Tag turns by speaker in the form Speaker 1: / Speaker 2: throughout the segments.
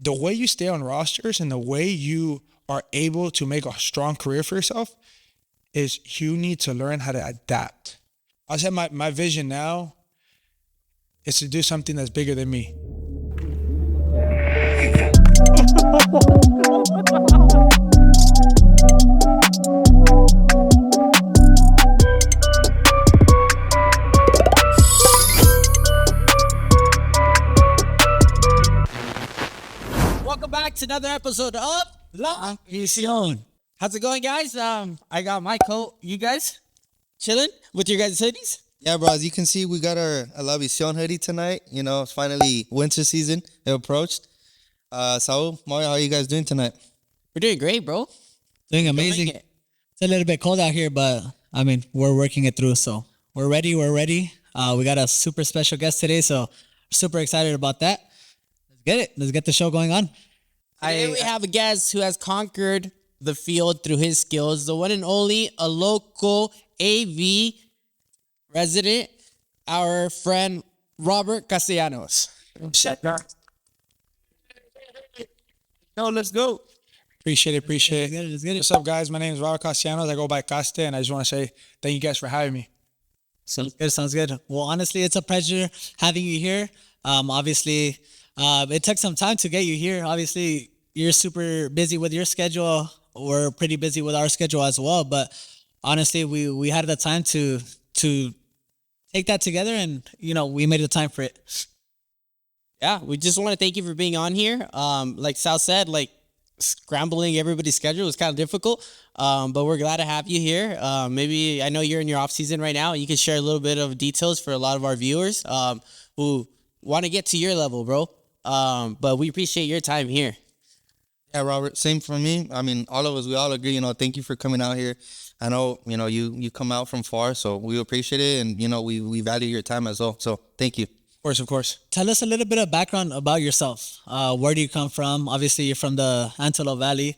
Speaker 1: the way you stay on rosters and the way you are able to make a strong career for yourself is you need to learn how to adapt. I said my vision now is to do something that's bigger than me.
Speaker 2: Welcome back to another episode of Vísion. How's it going, guys? I got my coat. You guys chilling with your guys' hoodies?
Speaker 3: Yeah, bro, as you can see, we got our La Vísion hoodie tonight. You know, it's finally winter season. It approached. Saul, Mario, how are you guys doing tonight?
Speaker 2: We're doing great, bro.
Speaker 4: Doing amazing.
Speaker 2: It.
Speaker 4: It's a little bit cold out here, but I mean, we're working it through. So we're ready. We got a super special guest today, so super excited about that. Let's get it. Let's get the show going on.
Speaker 2: Today we have a guest who has conquered the field through his skills. The one and only, a local AV resident, our friend Robert Castellanos.
Speaker 1: No, let's go. Appreciate it.
Speaker 4: Let's get it.
Speaker 1: What's up, guys? My name is Robert Castellanos. I go by Caste, and I just want to say thank you guys for having me.
Speaker 4: Sounds good. Well, honestly, it's a pleasure having you here. Obviously, it took some time to get you here. Obviously, you're super busy with your schedule. We're pretty busy with our schedule as well. But honestly, we had the time to take that together, and we made the time for it.
Speaker 2: Yeah, we just want to thank you for being on here. Like Sal said, like scrambling everybody's schedule was kind of difficult, but we're glad to have you here. Maybe I know you're in your off season right now. You can share a little bit of details for a lot of our viewers who want to get to your level, bro. But we appreciate your time here.
Speaker 3: Yeah, Robert, same for me. I mean, all of us, we all agree, thank you for coming out here. I know, you come out from far, so we appreciate it, and, we value your time as well. So thank you.
Speaker 1: Of course.
Speaker 4: Tell us a little bit of background about yourself. Where do you come from? Obviously, you're from the Antelope Valley.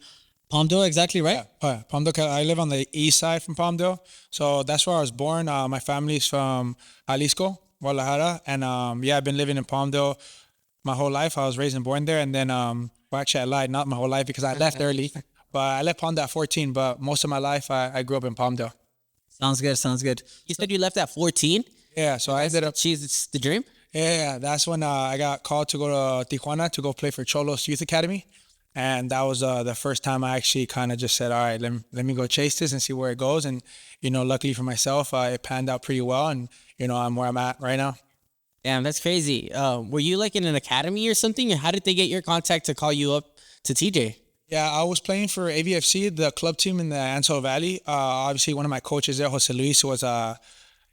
Speaker 4: Palmdale, exactly, right?
Speaker 1: Yeah, Palmdale. I live on the east side from Palmdale, so that's where I was born. My family's from Jalisco, Guadalajara, and I've been living in Palmdale my whole life. I was raised and born there, and then actually I lied, not my whole life because I left early, but I left Palmdale at 14. But most of my life I grew up in Palmdale.
Speaker 4: Sounds good.
Speaker 2: You said you left at 14?
Speaker 1: Yeah, so I ended up.
Speaker 2: Jeez, it's the dream.
Speaker 1: Yeah, that's when I got called to go to Tijuana to go play for Cholos Youth Academy. And that was the first time I actually kind of just said, all right, let me go chase this and see where it goes. And, luckily for myself, it panned out pretty well. And, I'm where I'm at right now.
Speaker 2: Damn, that's crazy. Were you like in an academy or something? How did they get your contact to call you up to TJ?
Speaker 1: Yeah, I was playing for AVFC, the club team in the Antelope Valley. Obviously, one of my coaches there, Jose Luis, was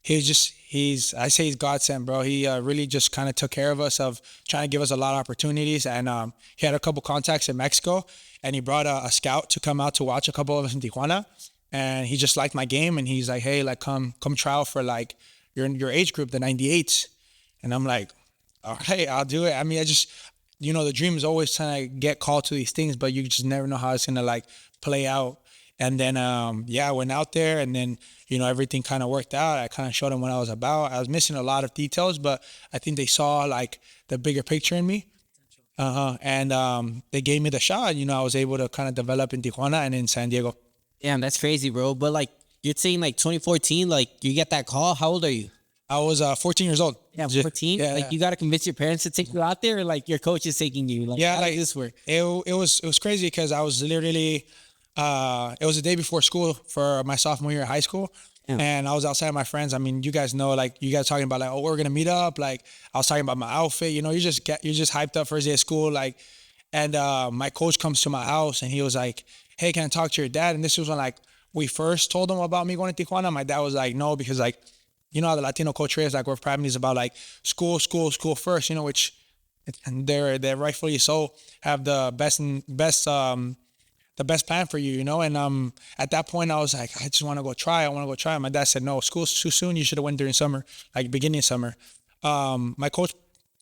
Speaker 1: he's godsend, bro. He really just kind of took care of us, of trying to give us a lot of opportunities. And he had a couple contacts in Mexico, and he brought a scout to come out to watch a couple of us in Tijuana. And he just liked my game, and he's like, hey, like come try out for like your age group, the 98s. And I'm like, all right, I'll do it. I mean, I just, the dream is always trying to get called to these things, but you just never know how it's going to like play out. And then, I went out there, and then, everything kind of worked out. I kind of showed them what I was about. I was missing a lot of details, but I think they saw like the bigger picture in me. And they gave me the shot. I was able to kind of develop in Tijuana and in San Diego.
Speaker 2: Damn, that's crazy, bro. But like, you're saying like 2014, like you get that call. How old are you?
Speaker 1: I was 14 years old.
Speaker 2: Yeah, 14.
Speaker 1: Yeah,
Speaker 2: like you got to convince your parents to take you out there, or like your coach is taking you. Like, how does this work?
Speaker 1: It was crazy because I was literally. It was the day before school for my sophomore year of high school. Yeah. And I was outside with my friends. I mean, you guys know, like you guys talking about like, oh, we're going to meet up. Like I was talking about my outfit, you're just hyped up first day of school. Like, and my coach comes to my house and he was like, hey, can I talk to your dad? And this was when like we first told him about me going to Tijuana. My dad was like, no, because like, how the Latino culture is, like we're probably about like school first, which and they're rightfully so have the best plan for you, And at that point, I was like, I just want to go try. My dad said, no, school's too soon. You should have went during summer, like beginning of summer. My coach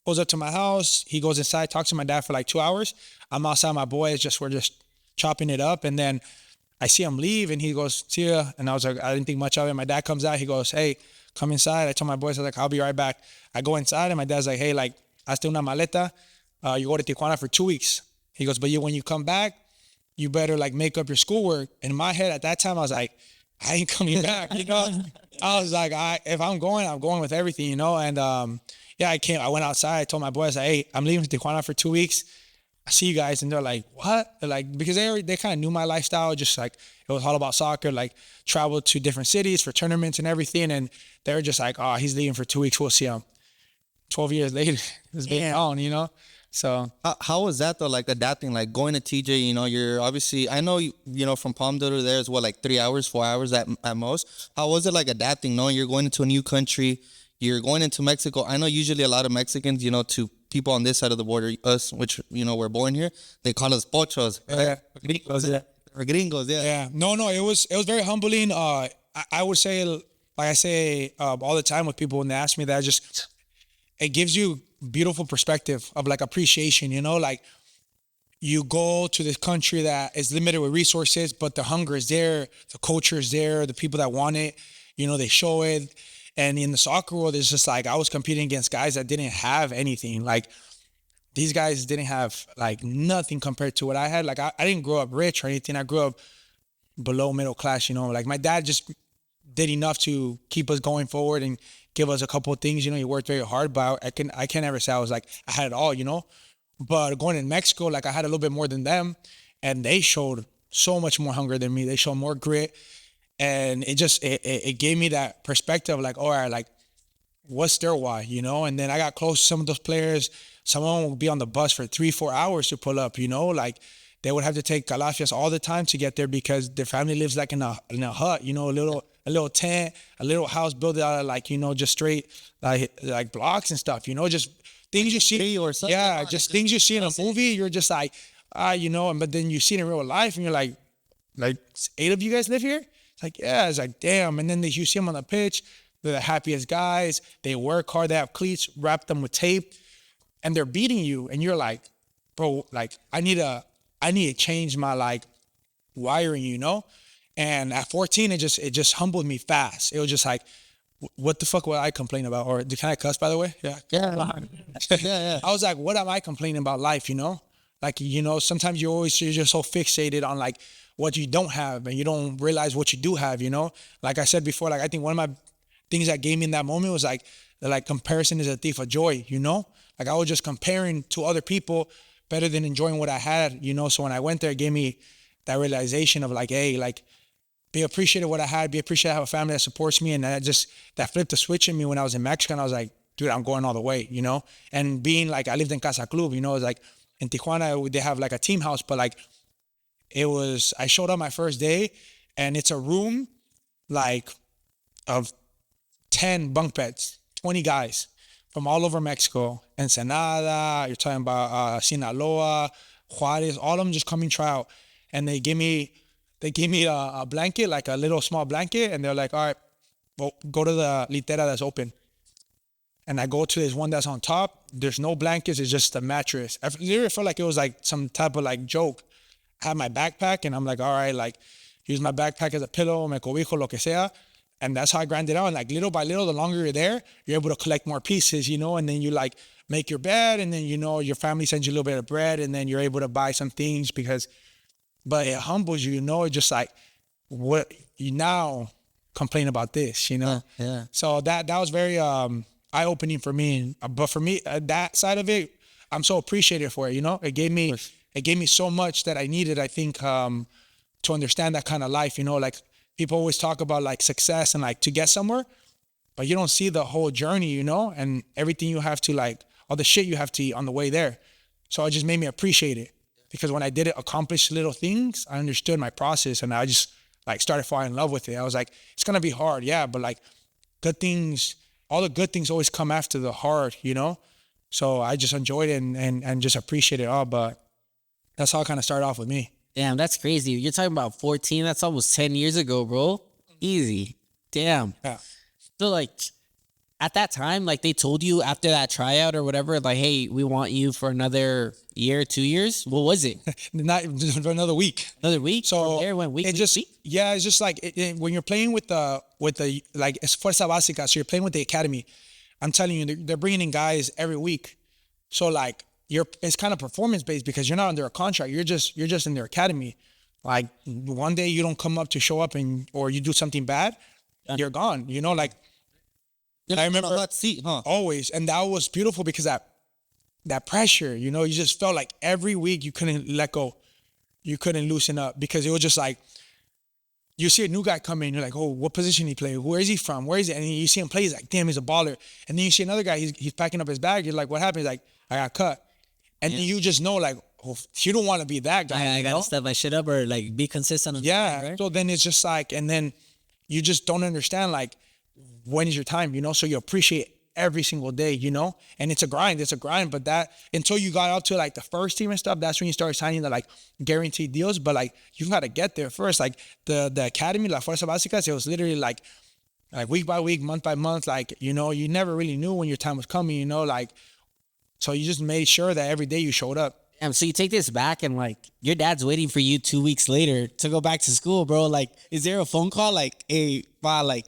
Speaker 1: pulls up to my house. He goes inside, talks to my dad for like 2 hours. I'm outside, my boys, we're just chopping it up. And then I see him leave, and he goes, see ya. And I was like, I didn't think much of it. My dad comes out. He goes, hey, come inside. I told my boys, I was like, I'll be right back. I go inside, and my dad's like, hey, like, hazte una maleta. You go to Tijuana for 2 weeks. He goes, but when you come back, you better like make up your schoolwork. And in my head at that time, I was like, I ain't coming back, you know? I was like, if I'm going with everything, you know? And yeah, I went outside, I told my boys, like, hey, I'm leaving Tijuana for 2 weeks. I see you guys. And they're like, what? They're like, because they kind of knew my lifestyle, just like it was all about soccer, like travel to different cities for tournaments and everything. And they were just like, oh, he's leaving for 2 weeks, we'll see him. 12 years later, it's been on, you know? So
Speaker 3: How was that though? Like adapting, like going to TJ, you know, you're obviously, I know, you know, from Palmdale to there is what, like 3 hours, 4 hours at most. How was it like adapting, knowing you're going into a new country, you're going into Mexico? I know usually a lot of Mexicans, you know, to people on this side of the border, us, which, you know, we're born here, they call us pochos. Right?
Speaker 1: gringos, yeah.
Speaker 3: Or gringos, yeah.
Speaker 1: Yeah, no, it was very humbling. I would say, like I say all the time with people when they ask me that, just it gives you beautiful perspective of like appreciation, you know, like you go to this country that is limited with resources, but the hunger is there, the culture is there, the people that want it, you know, they show it. And in the soccer world, it's just like I was competing against guys that didn't have anything. Like these guys didn't have like nothing compared to what I had. Like I didn't grow up rich or anything. I grew up below middle class, you know, like my dad just did enough to keep us going forward and give us a couple of things. You know, he worked very hard, but I can't ever say I was like, I had it all, you know. But going in Mexico, like I had a little bit more than them, and they showed so much more hunger than me. They showed more grit, and it gave me that perspective, like, all right, like, what's their why, you know? And then I got close to some of those players. Someone would be on the bus for 3-4 hours to pull up, you know, like they would have to take calafias all the time to get there because their family lives like in a hut, you know, a little tent, a little house built out of like, you know, just straight like blocks and stuff, you know, just things you see.
Speaker 3: Or something.
Speaker 1: Yeah, just things you see in a movie. You're just like, you know, but then you see it in real life and you're like 8 of you guys live here? It's like, yeah, it's like, damn. And then you see them on the pitch. They're the happiest guys. They work hard. They have cleats, wrap them with tape, and they're beating you. And you're like, bro, like I need to change my like wiring, you know? And at 14, it just humbled me fast. It was just like, what the fuck would I complain about? Or can I cuss, by the way? Yeah.
Speaker 3: Yeah.
Speaker 1: I was like, what am I complaining about life, you know? Like, you know, sometimes you're just so fixated on like what you don't have and you don't realize what you do have, you know? Like I said before, like I think one of my things that gave me in that moment was like comparison is a thief of joy, you know? Like I was just comparing to other people better than enjoying what I had, you know? So when I went there, it gave me that realization of like, hey, like, be appreciative of what I had, be appreciative I have a family that supports me. And that flipped the switch in me when I was in Mexico. And I was like, dude, I'm going all the way, you know? And being like, I lived in Casa Club, you know, it's like in Tijuana, they have like a team house, but like I showed up my first day and it's a room like of 10 bunk beds, 20 guys from all over Mexico, Ensenada, you're talking about Sinaloa, Juarez, all of them just coming try out. And they give me a blanket, like a little small blanket, and they're like, all right, well, go to the litera that's open. And I go to this one that's on top. There's no blankets, it's just a mattress. I literally felt like it was like some type of like joke. I had my backpack, and I'm like, all right, like, use my backpack as a pillow, me cobijo, lo que sea. And that's how I grinded out. And like little by little, the longer you're there, you're able to collect more pieces, you know, and then you like make your bed, and then, you know, your family sends you a little bit of bread, and then you're able to buy some things but it humbles you, you know. It's just like, what you now complain about this, you know?
Speaker 3: Yeah.
Speaker 1: So that was very eye-opening for me. But for me, that side of it, I'm so appreciative for it, you know? It gave me so much that I needed, I think, to understand that kind of life, you know? Like people always talk about like success and like to get somewhere, but you don't see the whole journey, you know? And everything you have to like, all the shit you have to eat on the way there. So it just made me appreciate it. Because when I did accomplish little things, I understood my process and I just like started falling in love with it. I was like, it's going to be hard. Yeah. But like good things, all the good things always come after the hard, you know? So I just enjoyed it and just appreciate it all. But that's how it kind of started off with me.
Speaker 2: Damn, that's crazy. You're talking about 14. That's almost 10 years ago, bro. Easy. Damn.
Speaker 1: Yeah.
Speaker 2: So like at that time, like they told you after that tryout or whatever, like, hey, we want you for another year, 2 years. What was it?
Speaker 1: Not just for another week.
Speaker 2: Another week?
Speaker 1: So
Speaker 2: there went week.
Speaker 1: Yeah, it's just like when you're playing with the like it's Fuerza Básica, so you're playing with the academy. I'm telling you, they're bringing in guys every week. So like it's kind of performance based because you're not under a contract. You're just in their academy. Like one day you don't come up to show up or you do something bad, you're gone. You know, like I remember
Speaker 3: hot seat, huh?
Speaker 1: always, and that was beautiful because that pressure, you know, you just felt like every week you couldn't let go, you couldn't loosen up because it was just like you see a new guy come in, you're like, oh, what position he play? Where is he from? Where is he? And you see him play, he's like, damn, he's a baller. And then you see another guy, he's packing up his bag. You're like, what happened? He's like, I got cut. And then you just know, like, oh, you don't want to be that guy.
Speaker 4: I gotta step my shit up or like be consistent.
Speaker 1: Yeah.
Speaker 4: Right?
Speaker 1: So then it's just like, and then you just don't understand, like, when is your time, you know? So you appreciate every single day, you know? And it's a grind, but that, until you got up to like the first team and stuff, that's when you start signing the like guaranteed deals. But like, you got to get there first. Like the academy, La Fuerza Básicas, it was literally like week by week, month by month, like, you know, you never really knew when your time was coming, you know, like, so you just made sure that every day you showed up.
Speaker 2: So you take this back and like your dad's waiting for you 2 weeks later to go back to school, bro. Like, is there a phone call like, hey, pa, like,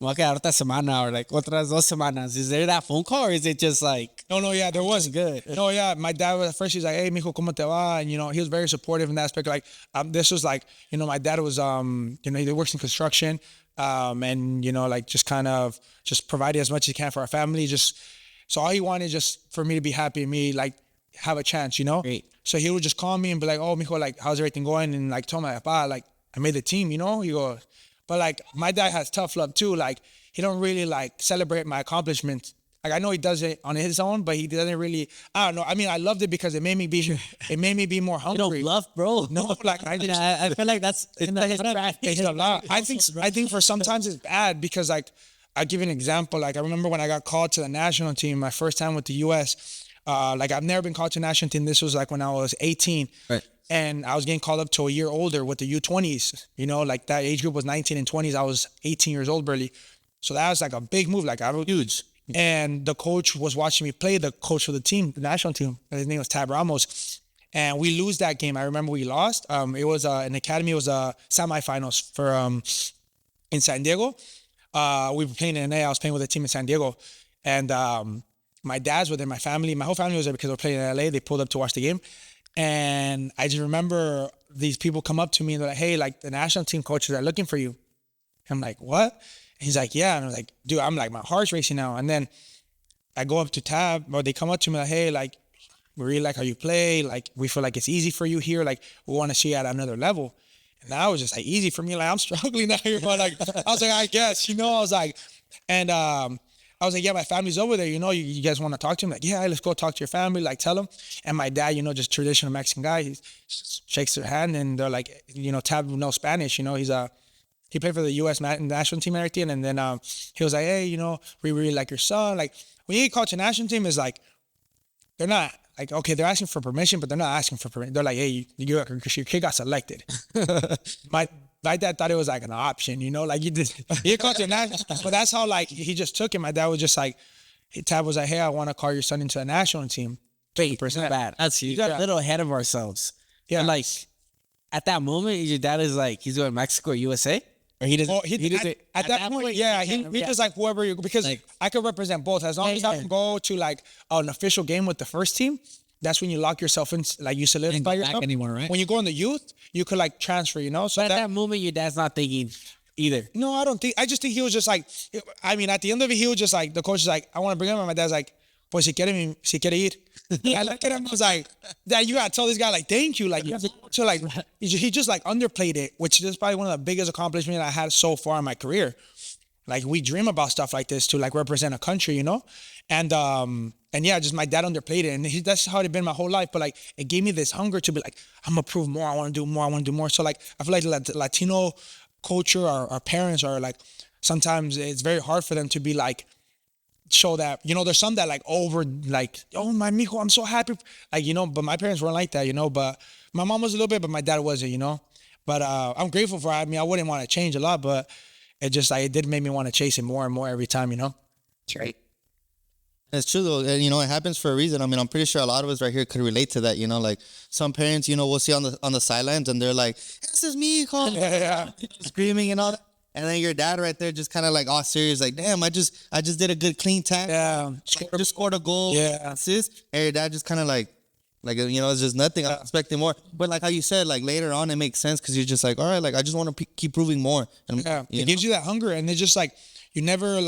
Speaker 2: me voy a quedar otra semana or like otras 2 semanas? Is there that phone call or is it just like?
Speaker 1: No, yeah, there was. Good. No, yeah, my dad was at first, he's like, hey, mijo, ¿cómo te va? And, you know, he was very supportive in that aspect. Like, this was like, you know, my dad was, you know, he works in construction, and, you know, like just kind of just provided as much as he can for our family. So all he wanted just for me to be happy and me, like, have a chance, you know?
Speaker 2: Great.
Speaker 1: So he would just call me and be like, oh, mijo, like, how's everything going? And like, told my pa, like, I made the team, you know? He goes, but like, my dad has tough love too. Like, he don't really like celebrate my accomplishments. Like, I know he does it on his own, but he doesn't really, I don't know. I mean, I loved it because it made me be more hungry.
Speaker 2: You don't bluff, bro.
Speaker 1: No, like,
Speaker 4: I feel like that's in the
Speaker 1: it's a lot. I think for sometimes it's bad because like, I'll give you an example. Like, I remember when I got called to the national team, my first time with the U.S., like, I've never been called to the national team. This was like when I was 18.
Speaker 2: Right.
Speaker 1: And I was getting called up to a year older with the U20s. You know, like that age group was 19 and 20s. I was 18 years old barely. So that was like a big move. Like, I was huge. And the coach was watching me play, the coach of the team, the national team. His name was Tab Ramos. And we lose that game. I remember we lost. It was an academy. It was a semifinals for in San Diego. We were playing in NA. I was playing with a team in San Diego. And my dad's were there, my whole family was there because we were playing in LA. They pulled up to watch the game. And I just remember these people come up to me and they're like, hey, like, the national team coaches are looking for you. I'm like, what? And he's like, yeah. And I'm like, dude, I'm like, my heart's racing now. And then I go up to Tab, or they come up to me like, hey, like, we really like how you play. Like, we feel like it's easy for you here. Like, we want to see you at another level. And that was just like easy for me. Like, I'm struggling now here. But like, I was like, I guess, you know, I was like, and I was like, yeah, my family's over there. You know, you guys want to talk to him? Like, yeah, let's go talk to your family. Like, tell them. And my dad, you know, just traditional Mexican guy, he shakes their hand and they're like, you know, Tab knows Spanish. You know, he played for the U.S. national team and everything. And then he was like, hey, you know, we really like your son. Like, when you get called to national team, is like, they're not like, okay, they're asking for permission, but they're not asking for permission. They're like, hey, your kid got selected. My dad thought it was like an option, you know, like he called to national, but that's how like he just took it. My dad was just like, Tab was like, hey, I want to call your son into the national team.
Speaker 2: Wait, bad.
Speaker 4: That's huge.
Speaker 2: You got a little ahead of ourselves.
Speaker 1: Yeah.
Speaker 2: And like, at that moment, your dad is like, he's going to Mexico or USA? Or he doesn't?
Speaker 1: Oh, at that point, yeah, he just like whoever you, because like, I could represent both. As long as I can go to like an official game with the first team, that's when you lock yourself in, like you solidify yourself.
Speaker 4: Anymore, right?
Speaker 1: When you go in the youth, you could like transfer, you know? So
Speaker 2: But at that moment, your dad's not thinking either.
Speaker 1: No, I don't think, I just think he was just like, I mean, at the end of it, he was just like, the coach is like, I want to bring him, and my dad's like, pues si quiere ir. I looked at him, I was like, Dad, you gotta tell this guy like, thank you. Like, you have to like, he just like underplayed it, which is probably one of the biggest accomplishments I had so far in my career. Like, we dream about stuff like this to like represent a country, you know? And yeah, just my dad underplayed it, and that's how it been my whole life. But like, it gave me this hunger to be like, I'm gonna prove more. I want to do more. I want to do more. So like, I feel like the Latino culture, our parents are like, sometimes it's very hard for them to be like, show that, you know, there's some that like over like, oh my mijo, I'm so happy, like, you know, but my parents weren't like that, you know. But my mom was a little bit, but my dad wasn't, you know. But I'm grateful for it. I mean, I wouldn't want to change a lot, but it just like, it did make me want to chase it more and more every time, you know.
Speaker 2: That's right.
Speaker 3: It's true though, and you know, it happens for a reason. I mean, I'm pretty sure a lot of us right here could relate to that. You know, like some parents, you know, we'll see on the sidelines and they're like, "This is me, hijo,"
Speaker 1: Yeah.
Speaker 3: screaming and all that. And then your dad right there just kind of like all serious, like, damn, I just did a good clean tackle.
Speaker 1: Yeah.
Speaker 3: Just scored a goal.
Speaker 1: Yeah.
Speaker 3: Assist. And your dad just kind of like, it's just nothing. I'm expecting more. But like how you said, like later on, it makes sense because you're just like, all right, like I just want to keep proving more. And
Speaker 1: Yeah, it gives you that hunger, and it's just like you never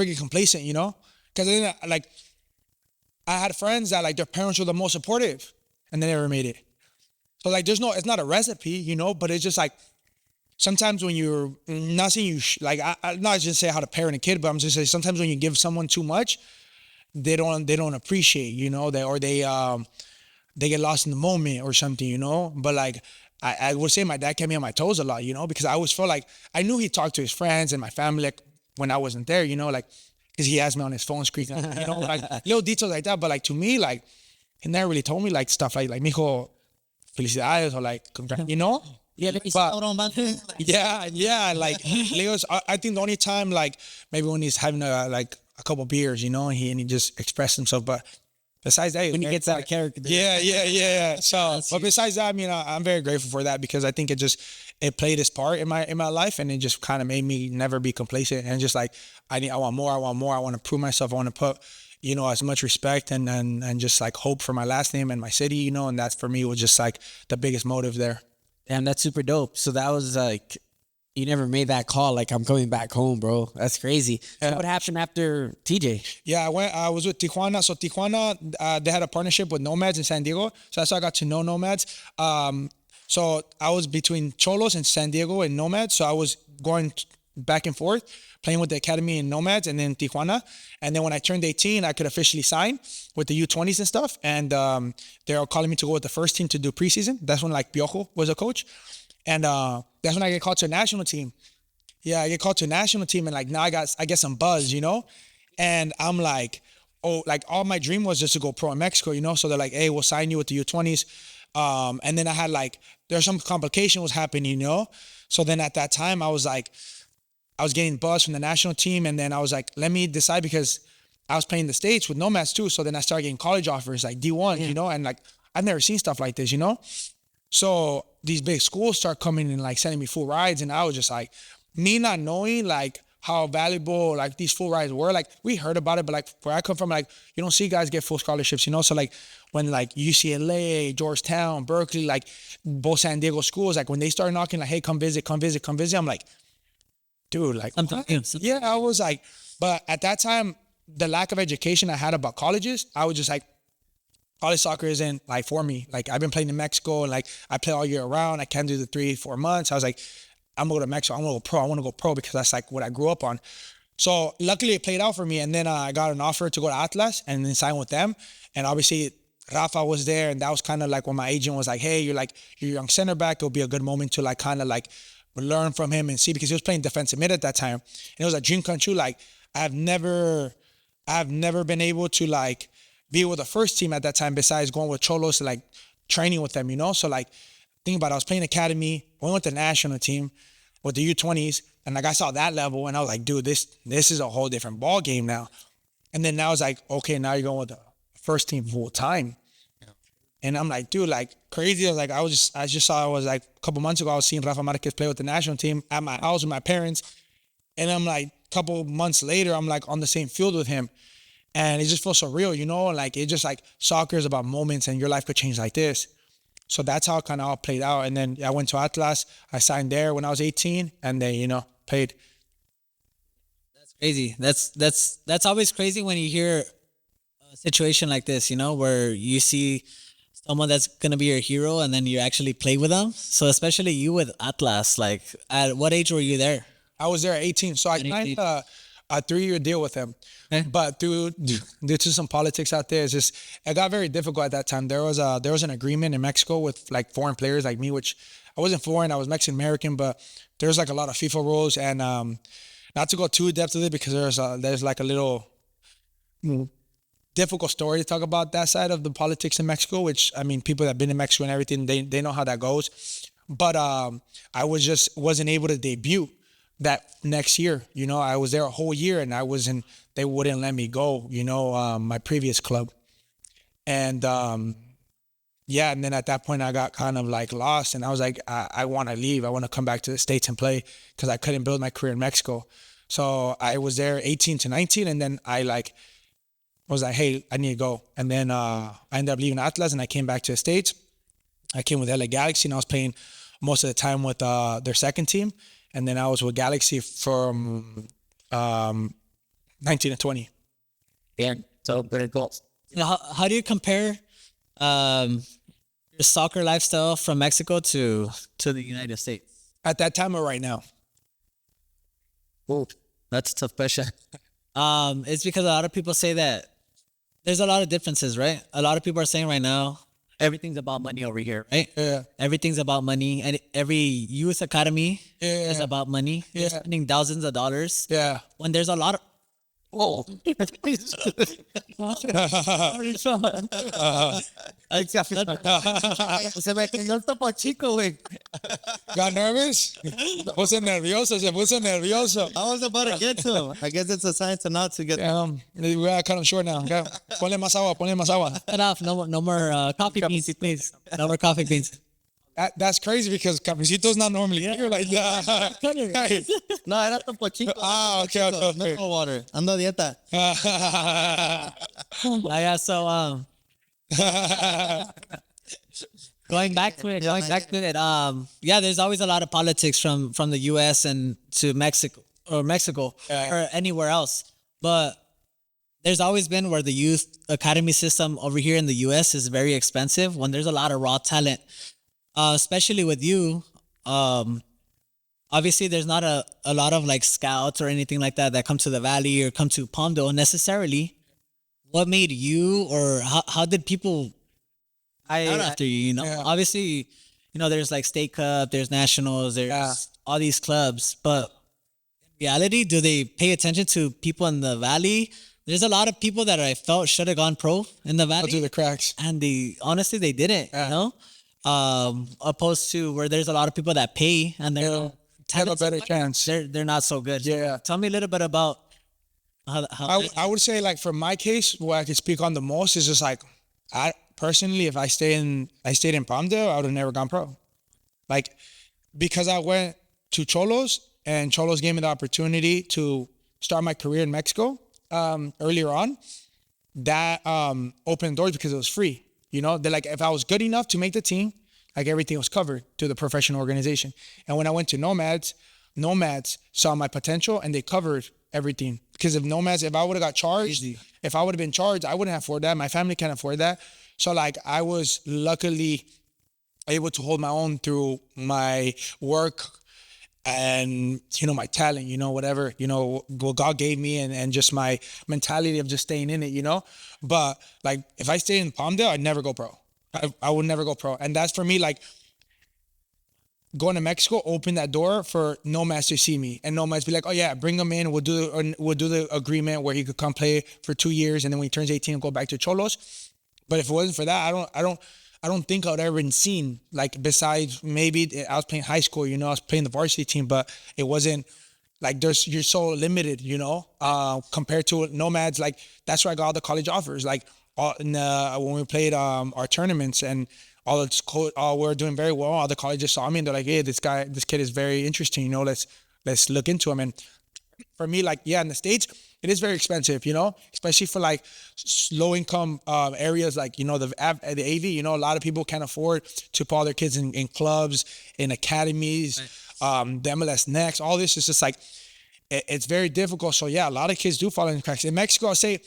Speaker 1: get complacent, you know? Because then, like, I had friends that like their parents were the most supportive, and they never made it. So like, it's not a recipe, you know, but it's just like sometimes when you're not saying I'm not just say how to parent a kid, but I'm just saying sometimes when you give someone too much, they don't appreciate, you know, they get lost in the moment or something, you know. But like I would say my dad kept me on my toes a lot, you know, because I always felt like I knew he talked to his friends and my family like when I wasn't there, you know, like because he has me on his phone screen, you know, like little details like that. But like to me, like he never really told me like stuff like mijo, felicidades or like congrats, you know.
Speaker 2: Yeah,
Speaker 1: Yeah, like Leo's. I think the only time like maybe when he's having a couple beers, you know, and he just expressed himself, but. Besides that,
Speaker 2: when he gets out of character.
Speaker 1: Yeah. So, but besides that, I mean, I'm very grateful for that because I think it played its part in my life, and it just kind of made me never be complacent and just like I want more. I want to prove myself. I want to put, you know, as much respect and just like hope for my last name and my city, you know, and that for me was just like the biggest motive there.
Speaker 2: Damn, that's super dope. So that was like, you never made that call. Like, I'm coming back home, bro. That's crazy. So what happened after TJ?
Speaker 1: Yeah, I was with Tijuana. So Tijuana, they had a partnership with Nomads in San Diego. So that's how I got to know Nomads. So I was between Cholos and San Diego and Nomads. So I was going back and forth, playing with the academy in Nomads and then Tijuana. And then when I turned 18, I could officially sign with the U20s and stuff. And they were calling me to go with the first team to do preseason. That's when like Piojo was a coach. And that's when I get called to a national team. Yeah, I get called to a national team, and like now I get some buzz, you know. And I'm like, oh, like all my dream was just to go pro in Mexico, you know. So they're like, hey, we'll sign you with the U20s. And then I had like there's some complication was happening, you know. So then at that time I was getting buzz from the national team, and then I was like, let me decide because I was playing the States with Nomads too. So then I started getting college offers like D1, you know, and like I've never seen stuff like this, you know. So these big schools start coming and like sending me full rides, and I was just like, me not knowing like how valuable like these full rides were. Like we heard about it, but like where I come from, like you don't see guys get full scholarships, you know. So like when like UCLA, Georgetown, Berkeley, like both San Diego schools, like when they start knocking, like, hey, come visit, I'm like, dude, like, yeah, I was like, but at that time, the lack of education I had about colleges, I was just like, college soccer isn't like for me. Like I've been playing in Mexico and like I play all year round. I can't do the 3-4 months. I was like, I'm gonna go to Mexico. I'm gonna go pro. I want to go pro because that's like what I grew up on. So luckily it played out for me. And then I got an offer to go to Atlas and then sign with them. And obviously Rafa was there, and that was kind of like when my agent was like, hey, you're a young center back. It'll be a good moment to like kind of like learn from him and see, because he was playing defensive mid at that time. And it was a dream come true. Like I've never been able to like be with the first team at that time besides going with Cholos, like training with them, you know? So like, think about it, I was playing academy, went with the national team with the U20s, and like I saw that level and I was like, dude, this is a whole different ball game now. And then now it's like, okay, now you're going with the first team full time. Yeah. And I'm like, dude, like crazy. I just saw, a couple months ago, I was seeing Rafa Marquez play with the national team at my house with my parents. And I'm like, a couple months later, I'm like on the same field with him. And it just feels so real, you know? Like, it just like soccer is about moments and your life could change like this. So that's how it kind of all played out. And then I went to Atlas. I signed there when I was 18 and then, you know, played.
Speaker 4: That's crazy. That's always crazy when you hear a situation like this, you know, where you see someone that's going to be your hero and then you actually play with them. So especially you with Atlas, like at what age were you there?
Speaker 1: I was there at 18. So I signed a 3-year deal with him. But due to some politics out there, it got very difficult at that time. There was an agreement in Mexico with like foreign players like me, which I wasn't foreign, I was Mexican American, but there's like a lot of FIFA rules, and not to go too depth with it because there's like a little difficult story to talk about that side of the politics in Mexico, which I mean, people that have been in Mexico and everything, they know how that goes. But I wasn't able to debut that next year. You know, I was there a whole year and they wouldn't let me go, you know, my previous club. And yeah, and then at that point I got kind of like lost, and I was like, I want to leave. I want to come back to the States and play because I couldn't build my career in Mexico. So I was there 18 to 19, and then I like was like, hey, I need to go. And then I ended up leaving Atlas, and I came back to the States. I came with LA Galaxy, and I was playing most of the time with their second team, and then I was with Galaxy from 19 to 20.
Speaker 2: Yeah. So very cool.
Speaker 4: How do you compare your soccer lifestyle from Mexico to the United States?
Speaker 1: At that time or right now?
Speaker 4: Ooh, that's a tough question. It's because a lot of people say that there's a lot of differences, right? A lot of people are saying right now, everything's about money over here, right?
Speaker 1: Yeah.
Speaker 4: Everything's about money, and every youth academy is about money. You're
Speaker 1: Yeah.
Speaker 4: spending thousands of dollars.
Speaker 1: Yeah.
Speaker 4: When there's a lot of
Speaker 3: Se me cayó el topo chico, güey.
Speaker 1: Got nervous? Se puso nervioso.
Speaker 3: I was about to get to him. I guess it's a sign to not to get.
Speaker 1: We gotta cut him short now. Okay. Ponle más agua.
Speaker 4: Cut off. No more coffee beans, please. No more coffee beans.
Speaker 1: That's crazy because Cafecito's not normally here like that. Hey.
Speaker 3: No, era topo chico.
Speaker 1: Ah, okay.
Speaker 3: No water. Ando a dieta.
Speaker 4: Yeah. So going back to it. Yeah, there's always a lot of politics from the U.S. and to Mexico or anywhere else, but there's always been where the youth academy system over here in the U.S. is very expensive when there's a lot of raw talent. Especially with you, obviously there's not a lot of like scouts or anything like that come to the Valley or come to Palmdale necessarily. What made you, or how did people out after you? Obviously, there's like State Cup, there's Nationals, there's all these clubs, but in reality, do they pay attention to people in the Valley? There's a lot of people that I felt should have gone pro in the Valley.
Speaker 1: Through the cracks.
Speaker 4: And honestly, they didn't, opposed to where there's a lot of people that pay and they're
Speaker 1: have a better chance.
Speaker 4: They're not so good.
Speaker 1: Yeah.
Speaker 4: Tell me a little bit about how
Speaker 1: I would say, like, for my case, what I could speak on the most is just like, I personally, if I stayed in Palmdale, I would have never gone pro. Like, because I went to Cholos and Cholos gave me the opportunity to start my career in Mexico earlier on. That opened doors because it was free. They're like, if I was good enough to make the team, like, everything was covered to the professional organization. And when I went to Nomads saw my potential and they covered everything. Because if I would have got charged, if I would have been charged, I wouldn't afford that. My family can't afford that. So, like, I was luckily able to hold my own through my work and, my talent, whatever, what God gave me and just my mentality of just staying in it, But, like, if I stayed in Palmdale, I'd never go pro. I would never go pro. And that's for me, like, going to Mexico opened that door for Nomads to see me. And Nomads be like, oh yeah, bring him in. We'll do the agreement where he could come play for 2 years. And then when he turns 18, he'll go back to Cholos. But if it wasn't for that, I don't think I would ever been seen, like, besides maybe I was playing high school, I was playing the varsity team, but it wasn't like you're so limited, compared to Nomads. Like, that's where I got all the college offers. Like, when we played our tournaments and all we're doing very well. All the colleges saw me and they're like, hey, this kid is very interesting. Let's look into him. And for me, like, yeah, in the States, it is very expensive, especially for like low income areas, like, the AV, a lot of people can't afford to put all their kids in clubs, in academies, the MLS Next, all this is just like, it's very difficult. So yeah, a lot of kids do fall in the cracks. In Mexico, I'll say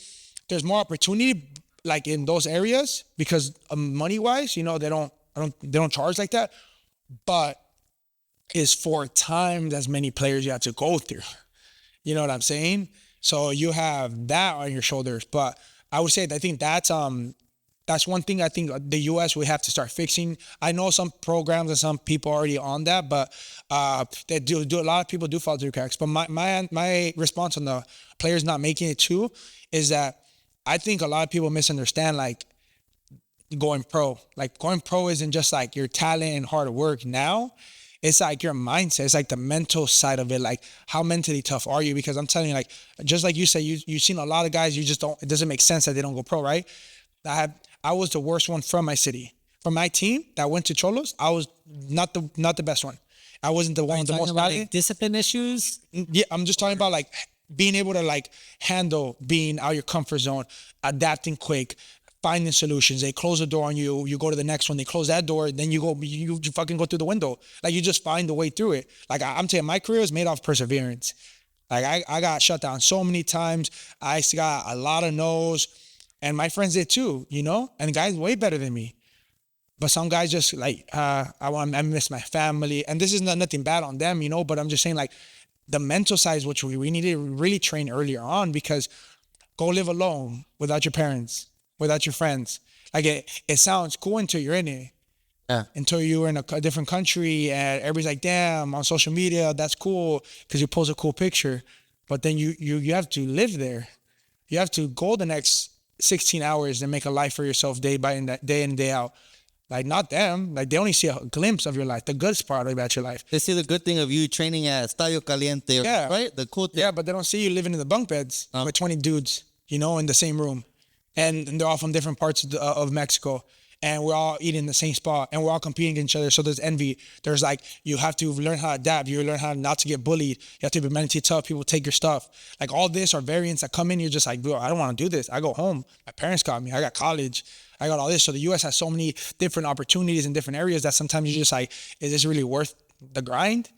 Speaker 1: there's more opportunity, like, in those areas because money wise, they don't charge like that, but it's 4 times as many players you have to go through. You know what I'm saying? So you have that on your shoulders. But I would say that I think that's one thing I think the U.S. we have to start fixing. I know some programs and some people are already on that, but they do a lot of people do fall through cracks. But my response on the players not making it too is that I think a lot of people misunderstand, like, going pro. Like, going pro isn't just like your talent and hard work now. It's like your mindset. It's like the mental side of it. Like, how mentally tough are you? Because I'm telling you, like, just like you say, you've seen a lot of guys, it doesn't make sense that they don't go pro, right? I was the worst one from my city. from my team that went to Cholos, I was not the best one. I wasn't the one with the most value.
Speaker 4: Like discipline issues.
Speaker 1: Yeah, I'm just talking about like being able to like handle being out of your comfort zone, adapting quick, finding solutions. They close the door on you, you go to the next one. They close that door, then you fucking go through the window. Like you just find a way through it. Like I'm telling you, my career is made off perseverance. Like I got shut down so many times. I got a lot of no's, and my friends did too, you know. And guys way better than me, but some guys just like I miss my family, and this is nothing bad on them, you know. But I'm just saying like the mental side, which we need to really train earlier on, because go live alone without your parents, without your friends. Like it sounds cool until you're in it.
Speaker 3: Yeah.
Speaker 1: Until you're in a different country and everybody's like, damn, on social media, that's cool because you post a cool picture. But then you have to live there. You have to go the next 16 hours and make a life for yourself day in, day out. Like not them. Like they only see a glimpse of your life, the good part about your life.
Speaker 3: They see the good thing of you training at Estadio Caliente,
Speaker 1: Yeah.
Speaker 3: right? The cool thing.
Speaker 1: Yeah, but they don't see you living in the bunk beds with 20 dudes, you know, in the same room. And they're all from different parts of Mexico. And we're all eating in the same spot, and we're all competing against each other. So there's envy. There's like, you have to learn how to adapt. You learn how not to get bullied. You have to be mentally tough. People take your stuff. Like all this are variants that come in. You're just like, bro, I don't want to do this. I go home. My parents got me. I got college. I got all this. So the U.S. has so many different opportunities in different areas that sometimes you're just like, is this really worth the grind?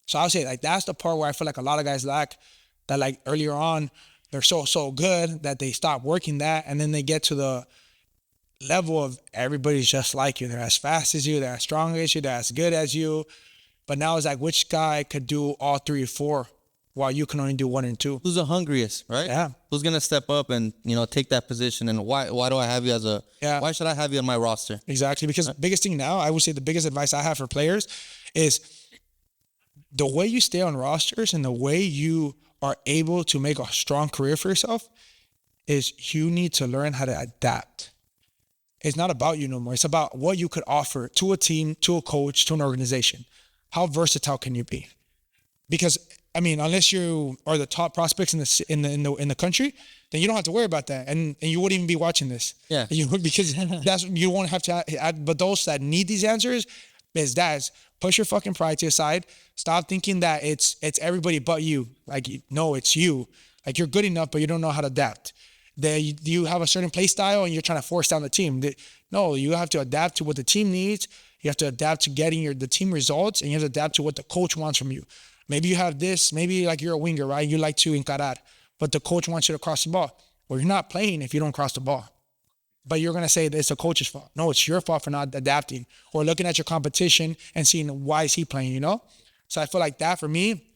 Speaker 1: So I would say like that's the part where I feel like a lot of guys lack, that like earlier on, they're so good that they stop working that, and then they get to the level of everybody's just like you. They're as fast as you, they're as strong as you, they're as good as you. But now it's like, which guy could do all 3 or 4 while you can only do 1 and 2?
Speaker 3: Who's the hungriest, right?
Speaker 1: Yeah.
Speaker 3: Who's gonna step up and take that position? And why do I have you as a?
Speaker 1: Yeah.
Speaker 3: Why should I have you on my roster?
Speaker 1: Exactly. Because the biggest thing now, I would say the biggest advice I have for players is the way you stay on rosters and the way you are able to make a strong career for yourself is you need to learn how to adapt. It's not about you no more. It's about what you could offer to a team, to a coach, to an organization. How versatile can you be? Because I mean, unless you are the top prospects in the country, then you don't have to worry about that, and you wouldn't even be watching this.
Speaker 3: Yeah.
Speaker 1: Because you won't have to add. But those that need these answers, push your fucking pride to the side. Stop thinking that it's everybody but you. Like no, it's you. Like you're good enough, but you don't know how to adapt. You have a certain play style and you're trying to force down the team. No, you have to adapt to what the team needs. You have to adapt to getting the team results, and you have to adapt to what the coach wants from you. Maybe you have this, maybe like you're a winger, right? You like to encarar, but the coach wants you to cross the ball. Well, you're not playing if you don't cross the ball. But you're going to say that it's the coach's fault. No, it's your fault for not adapting or looking at your competition and seeing why is he playing, you know? So I feel like that for me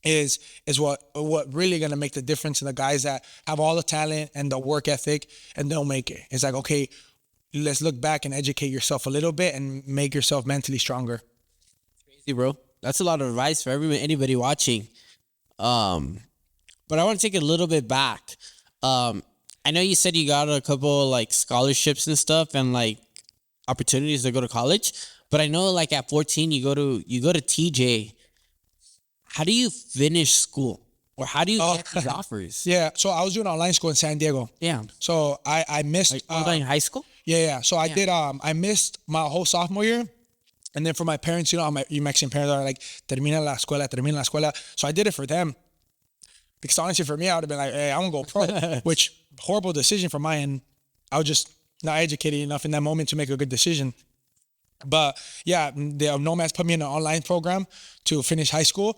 Speaker 1: is what really going to make the difference in the guys that have all the talent and the work ethic and don't make it. It's like, okay, let's look back and educate yourself a little bit and make yourself mentally stronger.
Speaker 2: Crazy, bro. That's a lot of advice for anybody watching. But I want to take it a little bit back. I know you said you got a couple like scholarships and stuff and like opportunities to go to college, but I know like at 14 you go to TJ. How do you finish school, or how do you get these offers?
Speaker 1: Yeah, so I was doing online school in San Diego.
Speaker 2: Yeah.
Speaker 1: So I missed.
Speaker 2: In high school?
Speaker 1: Yeah. So I did. I missed my whole sophomore year, and then for my parents, you Mexican parents are like, termina la escuela. So I did it for them, because honestly, for me, I would have been like, hey, I'm gonna go pro, which horrible decision from my end. I was just not educated enough in that moment to make a good decision. But yeah, the Nomads put me in an online program to finish high school,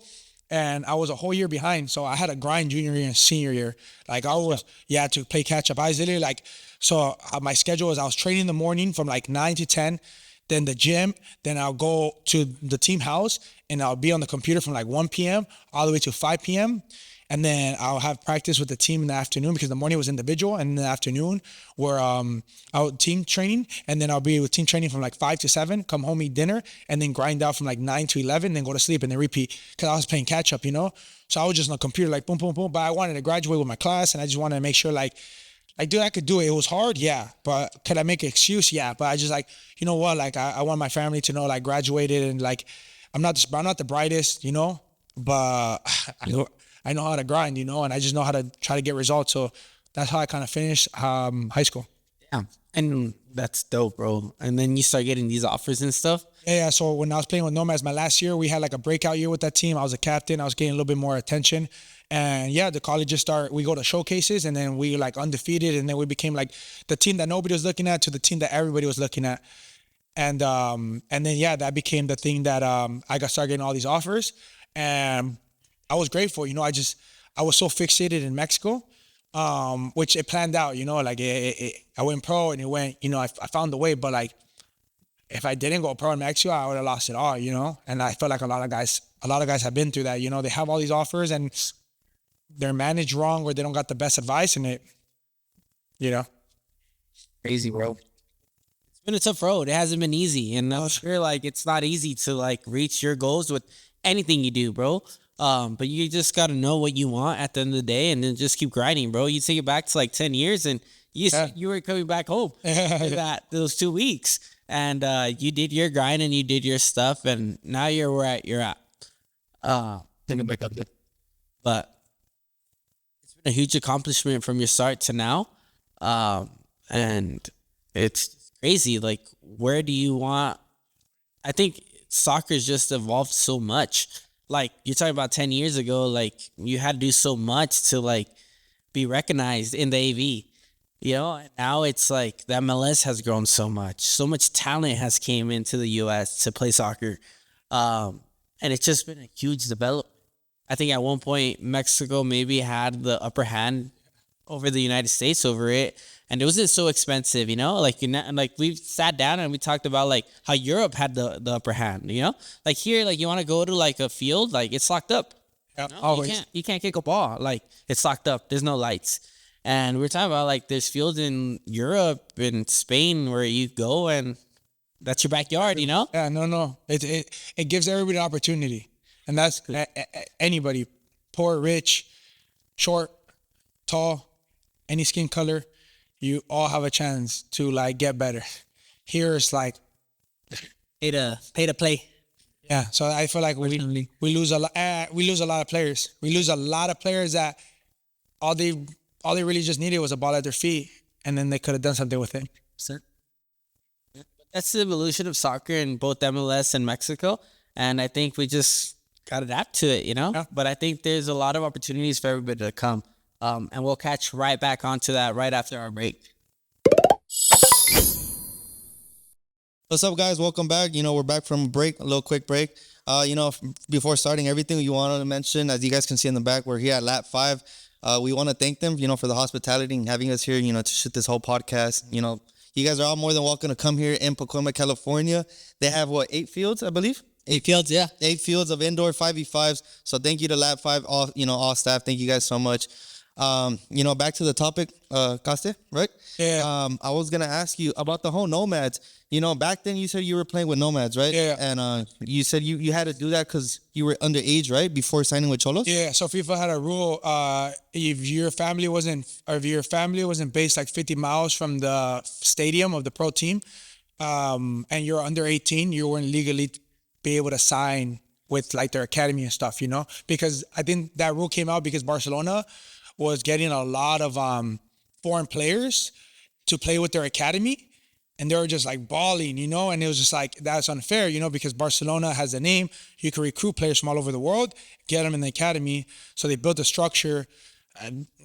Speaker 1: and I was a whole year behind. So I had to grind junior year and senior year. Like I was, to play catch up. I was literally like, so my schedule was I was training in the morning from like 9 to 10, then the gym, then I'll go to the team house and I'll be on the computer from like 1 p.m. all the way to 5 p.m. And then I'll have practice with the team in the afternoon, because the morning was individual, and in the afternoon we're out team training, and then I'll be with team training from like 5 to 7, come home, eat dinner, and then grind out from like 9 to 11, then go to sleep and then repeat, because I was playing catch up, you know? So I was just on the computer like boom, boom, boom, but I wanted to graduate with my class, and I just wanted to make sure like, dude, I could do it. It was hard, yeah, but could I make an excuse? Yeah, but I just like, you know what? Like I want my family to know like graduated, and like I'm not the brightest, you know, but I know how to grind, you know, and I just know how to try to get results. So that's how I kind of finished high school.
Speaker 2: Yeah. And That's dope, bro. And then you start getting these offers and stuff.
Speaker 1: Yeah. So when I was playing with Nomads my last year, we had like a breakout year with that team. I was a captain. I was getting a little bit more attention. And yeah, the colleges we go to showcases, and then we like undefeated, and then we became like the team that nobody was looking at to the team that everybody was looking at. And then yeah, that became the thing that I got started getting all these offers, and I was grateful. I was so fixated in Mexico, which it planned out. Like I went pro and it went. I found the way, but like if I didn't go pro in Mexico, I would have lost it all. And I felt like a lot of guys have been through that. They have all these offers and they're managed wrong, or they don't got the best advice, and it.
Speaker 2: Crazy, bro. It's been a tough road. It hasn't been easy, and I'm sure like it's not easy to like reach your goals with anything you do, bro. But you just gotta know what you want at the end of the day, and then just keep grinding, bro. You take it back to like 10 years, and you were coming back home those 2 weeks, and you did your grind and you did your stuff, and now you're where you're at. Take it back up there. But it's been a huge accomplishment from your start to now, and it's crazy. Like, where do you want? I think soccer's just evolved so much. Like, you're talking about 10 years ago, like you had to do so much to like be recognized in the AV. And now it's like the MLS has grown so much talent has came into the US to play soccer. And it's just been a huge development. I think at one point Mexico maybe had the upper hand over the United States over it, and it wasn't so expensive, like like we sat down and we talked about like how Europe had the upper hand, like here, like you want to go to like a field, like it's locked up.
Speaker 1: Yeah, always.
Speaker 2: You can't kick a ball, like it's locked up, there's no lights. And we're talking about like there's fields in Europe and Spain where you go and that's your backyard,
Speaker 1: Yeah, no. It gives everybody an opportunity. And that's anybody, poor, rich, short, tall, any skin color, you all have a chance to like get better. Here it's like
Speaker 4: Pay to play.
Speaker 1: Yeah, so I feel like we lose a lot. We lose a lot of players. We lose a lot of players that all they really just needed was a ball at their feet, and then they could have done something with it.
Speaker 4: Sir.
Speaker 2: That's the evolution of soccer in both MLS and Mexico, and I think we just got to adapt to it,
Speaker 1: Yeah.
Speaker 2: But I think there's a lot of opportunities for everybody to come, and we'll catch right back onto that right after our break.
Speaker 3: What's up, guys? Welcome back. We're back from a break, a little quick break. Before starting everything, you wanted to mention, as you guys can see in the back, we're here at Lat 5. We want to thank them, for the hospitality and having us here, to shoot this whole podcast. You guys are all more than welcome to come here in Pacoima, California. They have, 8 fields, I believe?
Speaker 4: 8 fields, yeah.
Speaker 3: 8 fields of indoor 5v5s. So thank you to Lat 5, all staff. Thank you guys so much. Back to the topic, Caste, right?
Speaker 1: Yeah.
Speaker 3: I was going to ask you about the whole Nomads. Back then you said you were playing with Nomads, right?
Speaker 1: Yeah.
Speaker 3: And you said you had to do that because you were underage, right? Before signing with Cholos?
Speaker 1: Yeah, so FIFA had a rule, if your family wasn't based like 50 miles from the stadium of the pro team, and you're under 18, you weren't legally be able to sign with like their academy and stuff, because I think that rule came out because Barcelona was getting a lot of foreign players to play with their academy, and they were just like balling, and it was just like, that's unfair, because Barcelona has a name. You can recruit players from all over the world, get them in the academy. So they built a structure,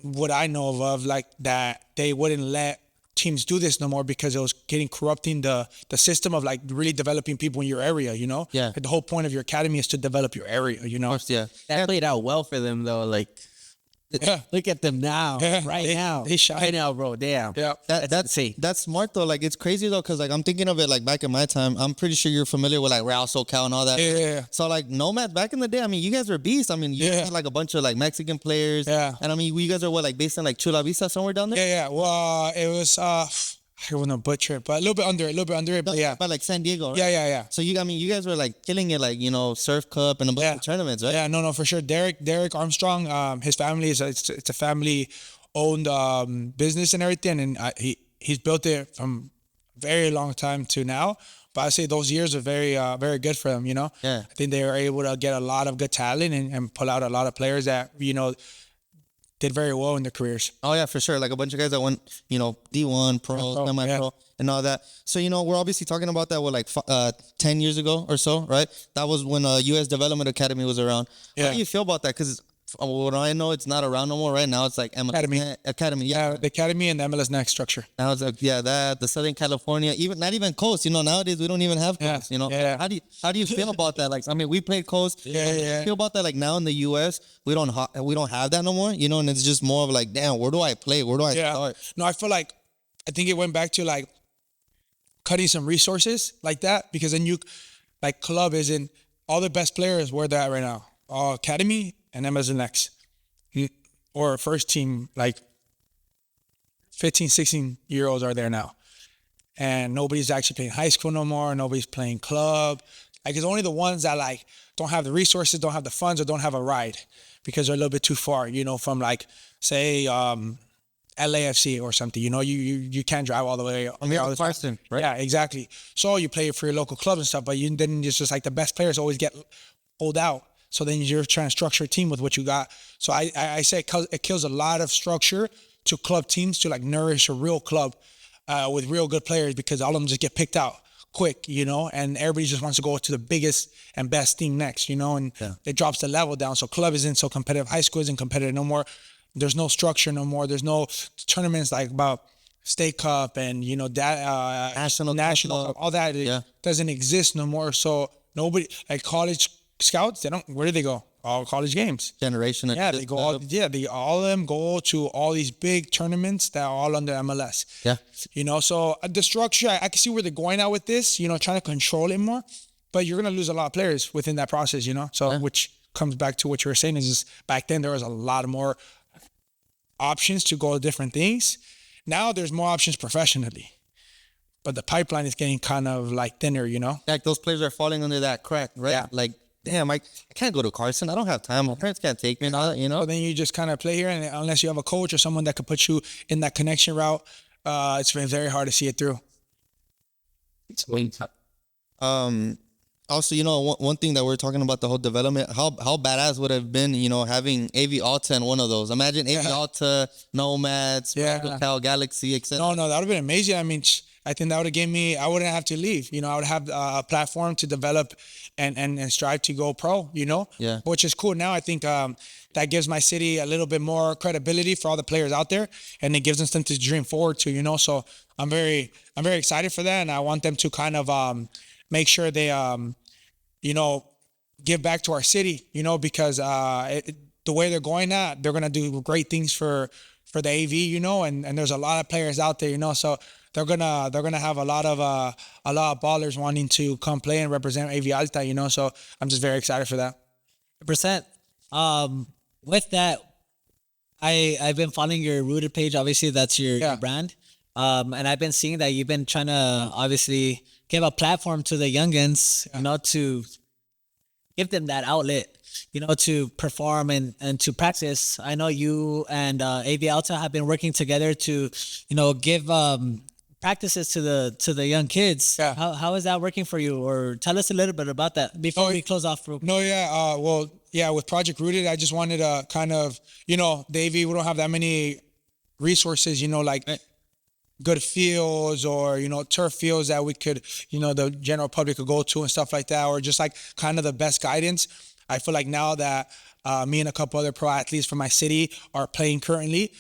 Speaker 1: what I know of like that they wouldn't let teams do this no more because it was corrupting the system of like really developing people in your area,
Speaker 3: Yeah.
Speaker 1: Like the whole point of your academy is to develop your area,
Speaker 3: Yeah.
Speaker 2: That played out well for them though. Like,
Speaker 1: Yeah.
Speaker 2: look at them now,
Speaker 1: Yeah,
Speaker 2: now,
Speaker 1: they shine.
Speaker 2: right now, bro. Damn.
Speaker 1: Yeah.
Speaker 3: That's smart though. Like it's crazy though, because like I'm thinking of it like back in my time. I'm pretty sure you're familiar with like Real SoCal and all that.
Speaker 1: Yeah.
Speaker 3: So like Nomads back in the day, I mean, you guys were beasts. I mean, you
Speaker 1: Yeah.
Speaker 3: had like a bunch of like Mexican players.
Speaker 1: Yeah.
Speaker 3: And I mean, you guys are like based in like Chula Vista somewhere down there.
Speaker 1: Yeah. Well, it was I don't want to butcher it, but a little bit under it, but yeah.
Speaker 3: But like San Diego. Right?
Speaker 1: Yeah.
Speaker 3: So you guys were like killing it, like Surf Cup and a bunch of tournaments, right?
Speaker 1: Yeah, no, for sure. Derek Armstrong, his family it's a family owned business and everything, and he's built it from very long time to now. But I say those years are very good for them.
Speaker 3: Yeah.
Speaker 1: I think they were able to get a lot of good talent and pull out a lot of players that did very well in their careers.
Speaker 3: Oh yeah, for sure. Like a bunch of guys that went, D1, pro, semi-pro, and all that. So we're obviously talking about that. 10 years ago or so, right? That was when U.S. Development Academy was around. How do you feel about that? Because what I know, it's not around no more right now. It's like Academy.
Speaker 1: Yeah, the Academy and the MLS Next structure.
Speaker 3: Now it's like the Southern California, even not even coast. Nowadays we don't even have coast. How do you feel about that? Like, I mean, we played coast.
Speaker 1: Yeah.
Speaker 3: Feel about that? Like now in the U.S. we don't have that no more. And it's just more of like, damn, where do I play? Where do I start?
Speaker 1: No, I think it went back to like cutting some resources like that, because then club isn't all the best players where they're at right now. Academy and MLS Next, or first team, like 15, 16-year-olds are there now. And nobody's actually playing high school no more. Nobody's playing club. Like, it's only the ones that like don't have the resources, don't have the funds, or don't have a ride because they're a little bit too far, from like, say, LAFC or something. You can't drive all the way.
Speaker 3: Carson, right?
Speaker 1: Yeah, exactly. So you play for your local clubs and stuff, but then it's just like the best players always get pulled out. So then you're trying to structure a team with what you got. So I say it kills a lot of structure to club teams to like nourish a real club with real good players, because all of them just get picked out quick, and everybody just wants to go to the biggest and best team next, and it drops the level down. So club isn't so competitive. High school isn't competitive no more. There's no structure no more. There's no tournaments like about State Cup and, national, all that. Doesn't exist no more. So nobody, like college scouts, where do they go? All college games.
Speaker 3: Generation.
Speaker 1: Yeah, they go. All of them go to all these big tournaments that are all under MLS.
Speaker 3: Yeah.
Speaker 1: So the structure, I can see where they're going out with this. Trying to control it more, but you're gonna lose a lot of players within that process. So which comes back to what you were saying is back then there was a lot more options to go to different things. Now there's more options professionally, but the pipeline is getting kind of like thinner.
Speaker 3: Like those players are falling under that crack, right?
Speaker 1: Yeah.
Speaker 3: Like, damn, I can't go to Carson. I don't have time. My parents can't take me and all that,
Speaker 1: So then you just kind of play here, and unless you have a coach or someone that could put you in that connection route, it's been very hard to see it through.
Speaker 3: Also, one thing that we're talking about, the whole development, how badass would have been, having AV Alta in one of those. Imagine AV Alta, Nomads, Cal Galaxy, etc.
Speaker 1: No, that would have been amazing. I mean, I think that would have given me, I wouldn't have to leave. I would have a platform to develop and strive to go pro,
Speaker 3: Yeah.
Speaker 1: Which is cool. Now I think that gives my city a little bit more credibility for all the players out there, and it gives them something to dream forward to, So I'm very excited for that, and I want them to kind of make sure they, give back to our city, because the way they're going at, they're going to do great things for the AV, and there's a lot of players out there, so they're gonna have a lot of ballers wanting to come play and represent AV Alta, so I'm just very excited for that.
Speaker 4: 100%. With that, I've been following your Rooted page. Obviously, that's your brand. And I've been seeing that you've been trying to obviously give a platform to the youngins, to give them that outlet, to perform and to practice. I know you and AV Alta have been working together to, give practices to the young kids.
Speaker 1: Yeah.
Speaker 4: How is that working for you? Or tell us a little bit about that before we close off.
Speaker 1: With Project Rooted, I just wanted to kind of, the AV, we don't have that many resources, like good fields or, turf fields that we could, the general public could go to and stuff like that, or just like kind of the best guidance. I feel like now that me and a couple other pro athletes from my city are playing currently,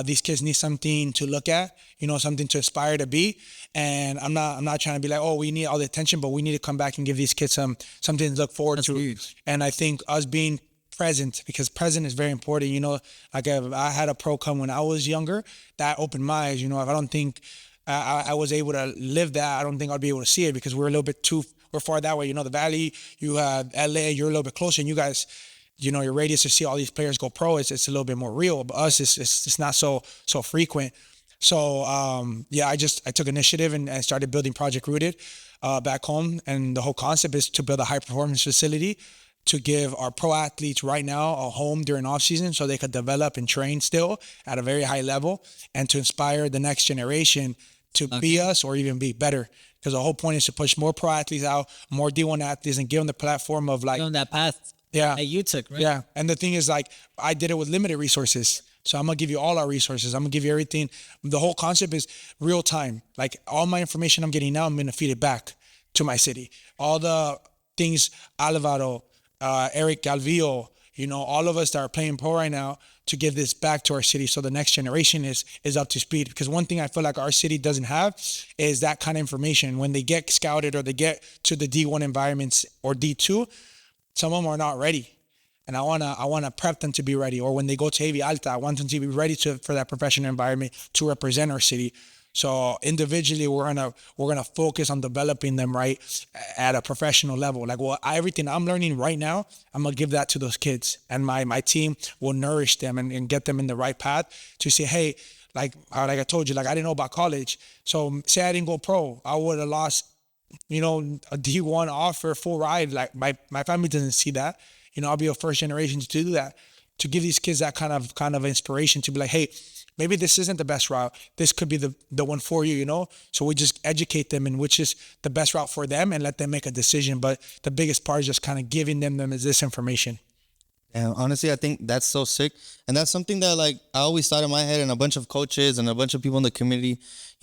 Speaker 1: these kids need something to look at, something to aspire to be. And I'm not trying to be like, oh, we need all the attention, but we need to come back and give these kids something to look forward to. Huge. And I think us being present, because present is very important. Like if I had a pro come when I was younger, that opened my eyes. If I don't think I was able to live that, I don't think I'd be able to see it, because we're a little bit we're far that way. The Valley, you have LA, you're a little bit closer, and you guys, your radius to see all these players go pro, it's a little bit more real. But us, it's not so frequent. So I took initiative and started building Project Rooted back home, and the whole concept is to build a high performance facility to give our pro athletes right now a home during off season, so they could develop and train still at a very high level, and to inspire the next generation to be us or even be better. Because the whole point is to push more pro athletes out, more D1 athletes, and give them the platform of like
Speaker 4: on that path.
Speaker 1: Yeah.
Speaker 4: that you took, right?
Speaker 1: Yeah. And the thing is, like, I did it with limited resources. So I'm gonna give you all our resources. I'm gonna give you everything. The whole concept is real time. Like all my information I'm getting now, I'm gonna feed it back to my city. All the things Alvaro, Eric Galvillo, all of us that are playing pro right now, to give this back to our city so the next generation is up to speed. Because one thing I feel like our city doesn't have is that kind of information. When they get scouted or they get to the D1 environments or D2, some of them are not ready. And I wanna prep them to be ready. Or when they go to AV Alta, I want them to be ready for that professional environment to represent our city. So individually, we're gonna focus on developing them right at a professional level. Like, well, everything I'm learning right now, I'm gonna give that to those kids, and my team will nourish them and get them in the right path to say, hey, like I told you, like I didn't know about college. So say I didn't go pro, I would have lost, a D1 offer, full ride. Like my family doesn't see that. I'll be a first generation to do that, to give these kids that kind of inspiration to be like, hey, maybe this isn't the best route. This could be the one for you, So we just educate them in which is the best route for them and let them make a decision. But the biggest part is just kind of giving them this information.
Speaker 3: And honestly, I think that's so sick. And that's something that, like, I always thought in my head, and a bunch of coaches and a bunch of people in the community,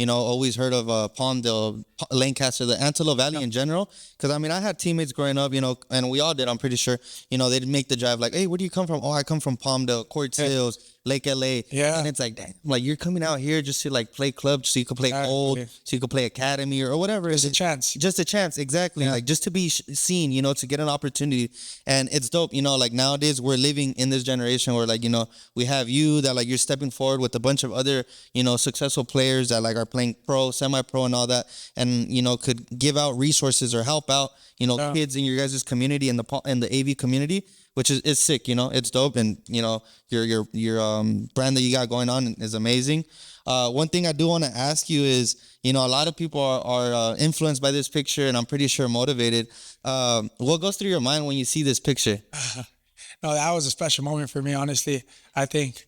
Speaker 3: always heard of Palmdale, Lancaster, the Antelope Valley in general. Because, I mean, I had teammates growing up, and we all did, I'm pretty sure. They'd make the drive like, hey, where do you come from? Oh, I come from Palmdale, Quartz Hills, Lake LA.
Speaker 1: Yeah.
Speaker 3: And it's like, damn, like, you're coming out here just to, like, play club so you could play old, so you could play academy or whatever.
Speaker 1: Just a chance.
Speaker 3: Just a chance, exactly. Yeah. Like, just to be seen, to get an opportunity. And it's dope, like, nowadays we're living in this generation where, like, we have you that, like, you're stepping forward with a bunch of other, successful players that, like, are playing pro, semi-pro and all that, and, could give out resources or help out, kids in your guys' community and the AV community, which is sick, it's dope. And, your brand that you got going on is amazing. One thing I do want to ask you is, a lot of people are influenced by this picture, and I'm pretty sure motivated. What goes through your mind when you see this picture?
Speaker 1: No, that was a special moment for me, honestly. I think.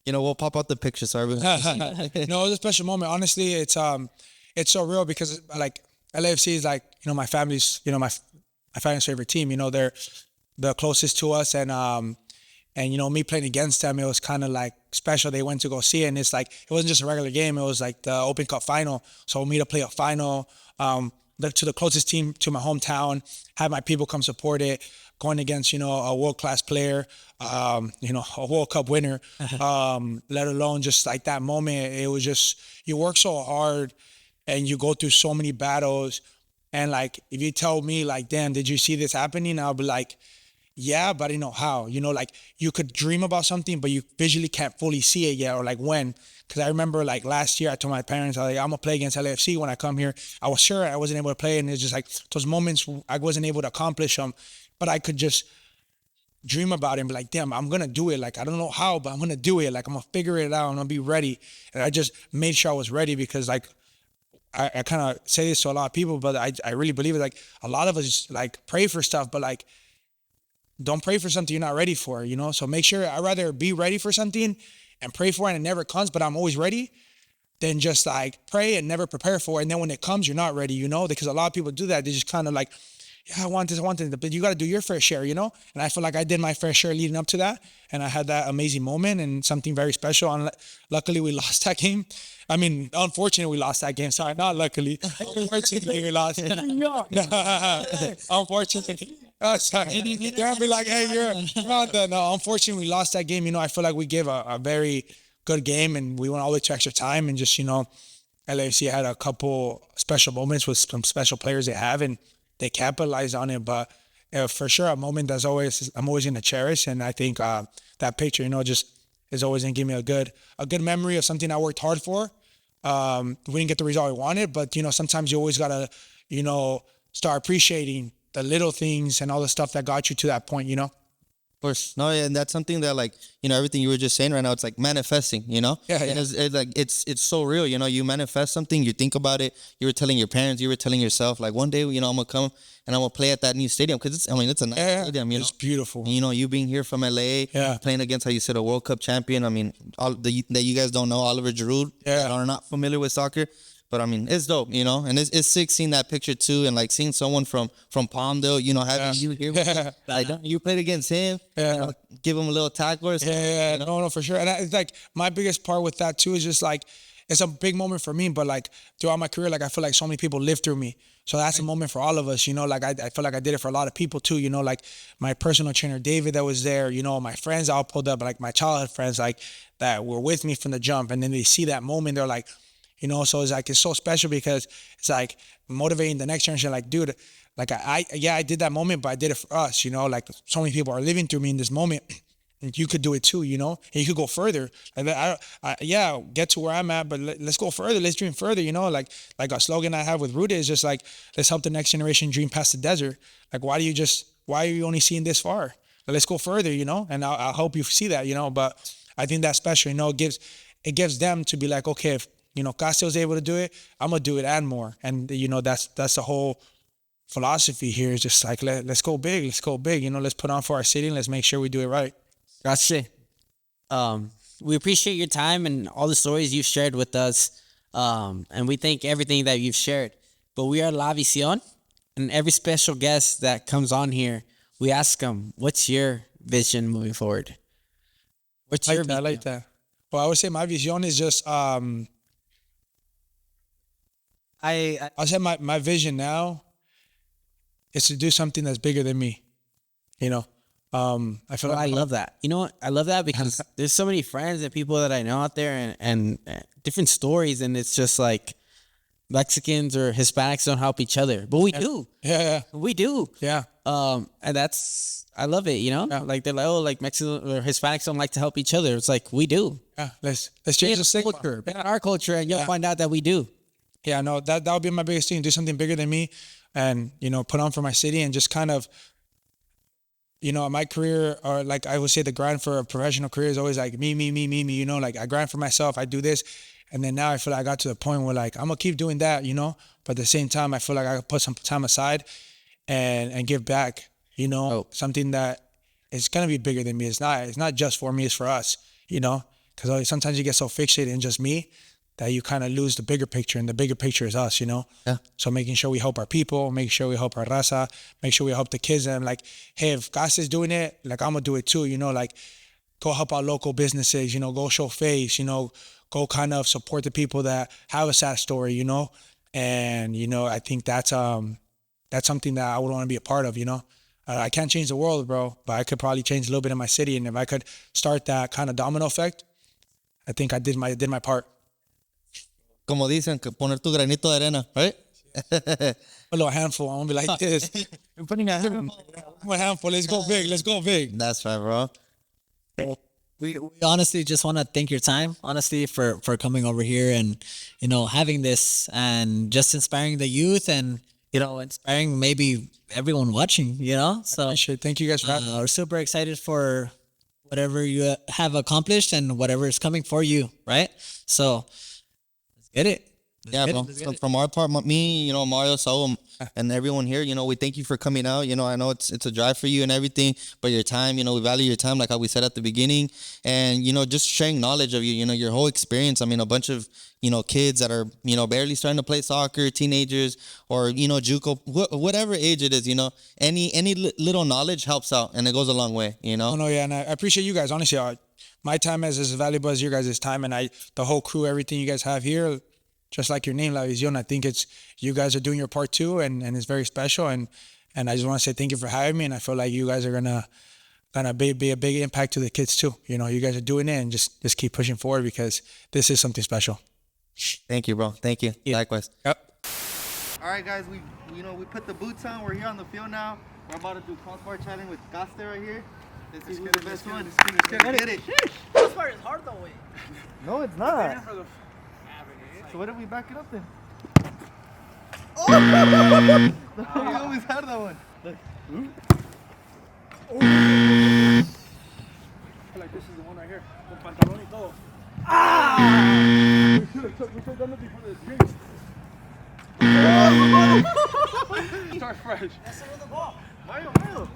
Speaker 3: We'll pop out the picture. Sorry.
Speaker 1: No, it was a special moment. Honestly, it's so real because, like, LAFC is like, my family's, my family's favorite team. They're the closest to us, and me playing against them, it was kind of like special. They went to go see it, and it's like, it wasn't just a regular game. It was like the Open Cup final. So me to play a final, to the closest team to my hometown, have my people come support it, going against, a world-class player, a World Cup winner, let alone just like that moment. It was just, you work so hard and you go through so many battles. And like, if you tell me like, damn, did you see this happening? I'll be like, yeah, but I didn't know how. Like, you could dream about something, but you visually can't fully see it yet, or like when. Because I remember, like, last year I told my parents, I'm going to play against LAFC when I come here. I was sure I wasn't able to play, and it's just like those moments I wasn't able to accomplish them, but I could just dream about it and be like, damn, I'm going to do it. Like, I don't know how, but I'm going to do it. Like, I'm going to figure it out. I'm going to be ready. And I just made sure I was ready because, like, I kind of say this to a lot of people, but I really believe it. Like, a lot of us, like, pray for stuff, but, like, don't pray for something you're not ready for, So make sure, I'd rather be ready for something and pray for it and it never comes, but I'm always ready, than just like pray and never prepare for it. And then when it comes, you're not ready, because a lot of people do that. They just kind of like, yeah, I want this, but you got to do your fair share, And I feel like I did my fair share leading up to that. And I had that amazing moment and something very special. And luckily we lost that game. I mean, unfortunately we lost that game. Sorry, not luckily. Unfortunately we lost. Unfortunately. Oh, sorry. They'll be like, hey, you're not done. No, unfortunately we lost that game. I feel like we gave a very good game and we went all the way to extra time, and just, LAFC had a couple special moments with some special players they have, and they capitalized on it. But for sure, a moment I'm always going to cherish. And I think that picture, just is always going to give me a good memory of something I worked hard for. We didn't get the result we wanted, but, sometimes you always got to, start appreciating the little things and all the stuff that got you to that point, Of
Speaker 3: course. No, and that's something that, like, everything you were just saying right now, it's like manifesting, Yeah. And it's so real, you manifest something, you think about it, you were telling your parents, you were telling yourself, like, one day, I'm going to come and I'm going to play at that new stadium, because it's a nice stadium,
Speaker 1: It's beautiful.
Speaker 3: And, you being here from LA, playing against, how you said, a World Cup champion. I mean, that you guys don't know, Oliver Giroud, that are not familiar with soccer. But I mean, it's dope, and it's sick seeing that picture too, and like seeing someone from Palmdale, having you here, like you played against him, give him a little tackle or something.
Speaker 1: Yeah, no, for sure. And it's like my biggest part with that too is just like it's a big moment for me, but like throughout my career, like I feel like so many people lived through me. So that's a moment for all of us, like I feel like I did it for a lot of people too, like my personal trainer David that was there, my friends all pulled up, like my childhood friends like that were with me from the jump, and then they see that moment, they're like, so it's like it's so special because it's like motivating the next generation, like dude, like I did that moment, but I did it for us, like so many people are living through me in this moment. And you could do it too, and you could go further. Like get to where I'm at, but let's go further. Let's dream further, like a slogan I have with Ruta is just like, let's help the next generation dream past the desert. Like, why are you only seeing this far? Let's go further, and I'll help you see that, but I think that's special, it gives them to be like, okay, if, Castell's able to do it, I'm going to do it and more. And, that's the whole philosophy here is just like, let's go big, let's put on for our city and let's make sure we do it right.
Speaker 2: Grazie. We appreciate your time and all the stories you've shared with us. And we thank everything that you've shared. But we are La Visión, and every special guest that comes on here, we ask them, what's your vision moving forward? What's your vision?
Speaker 1: I like that. Well, I would say my vision is just, I'll say my vision now is to do something that's bigger than me, I feel like
Speaker 2: I love that. You know what? I love that because there's so many friends and people that I know out there and different stories, and it's just like Mexicans or Hispanics don't help each other, but we do.
Speaker 1: Yeah.
Speaker 2: We do.
Speaker 1: Yeah.
Speaker 2: And I love it, like they're like, oh, like Mexicans or Hispanics don't like to help each other. It's like, we do.
Speaker 1: Yeah. Let's change the stigma.
Speaker 2: Culture, our culture, and you'll find out that we do.
Speaker 1: Yeah, no, that would be my biggest thing, do something bigger than me and, put on for my city and just kind of, my career, or like I would say the grind for a professional career is always like me, like I grind for myself, I do this. And then now I feel like I got to the point where like, I'm gonna keep doing that, but at the same time, I feel like I put some time aside and give back, something that is gonna be bigger than me. It's not just for me, it's for us, because sometimes you get so fixated in just me that you kind of lose the bigger picture, and the bigger picture is us,
Speaker 3: Yeah.
Speaker 1: So making sure we help our people, making sure we help our raza, make sure we help the kids, and like, hey, if Gas is doing it, like I'm gonna do it too, like go help our local businesses, go show face, go kind of support the people that have a sad story, and I think that's something that I would want to be a part of, I can't change the world, bro, but I could probably change a little bit in my city, and if I could start that kind of domino effect, I think I did my part.
Speaker 3: Como dicen, que poner tu granito de arena, right?
Speaker 1: A little handful. I'm gonna be like this. I'm putting a handful. Let's go big.
Speaker 3: That's right, bro.
Speaker 4: We honestly just want to thank your time, honestly, for coming over here and, having this and just inspiring the youth and, inspiring maybe everyone watching, So
Speaker 1: Thank you guys for having me.
Speaker 4: We're super excited for whatever you have accomplished and whatever is coming for you, right? So let's get it.
Speaker 3: Yeah, bro. So from our part, me, Mario, Saul, and everyone here, we thank you for coming out. I know it's a drive for you and everything, but your time, we value your time, like how we said at the beginning, and just sharing knowledge of you, your whole experience. I mean, a bunch of kids that are barely starting to play soccer, teenagers, or JUCO, whatever age it is, any little knowledge helps out, and it goes a long way.
Speaker 1: Oh no, yeah, and I appreciate you guys. Honestly, my time is as valuable as your guys' time, and the whole crew, everything you guys have here. Just like your name, La Visión, I think it's you guys are doing your part too, and it's very special. And I just want to say thank you for having me. And I feel like you guys are gonna be a big impact to the kids too. You guys are doing it, and just keep pushing forward because this is something special.
Speaker 3: Thank you, bro. Thank you. Likewise.
Speaker 1: Yep.
Speaker 3: All right, guys. We put the boots on. We're here on the field now. We're about to do crossbar chatting with Caste right here. Let's see who's the best one. Let's get it.
Speaker 4: This part is hard though, wait.
Speaker 3: No, it's not. So what did we back it up then? Oh! We always had that one. Look.
Speaker 1: I feel like this is the one right here. Con pantalón y todo. Ah! We should have done it before the drinks. Start fresh. That's over the ball. Mario. No.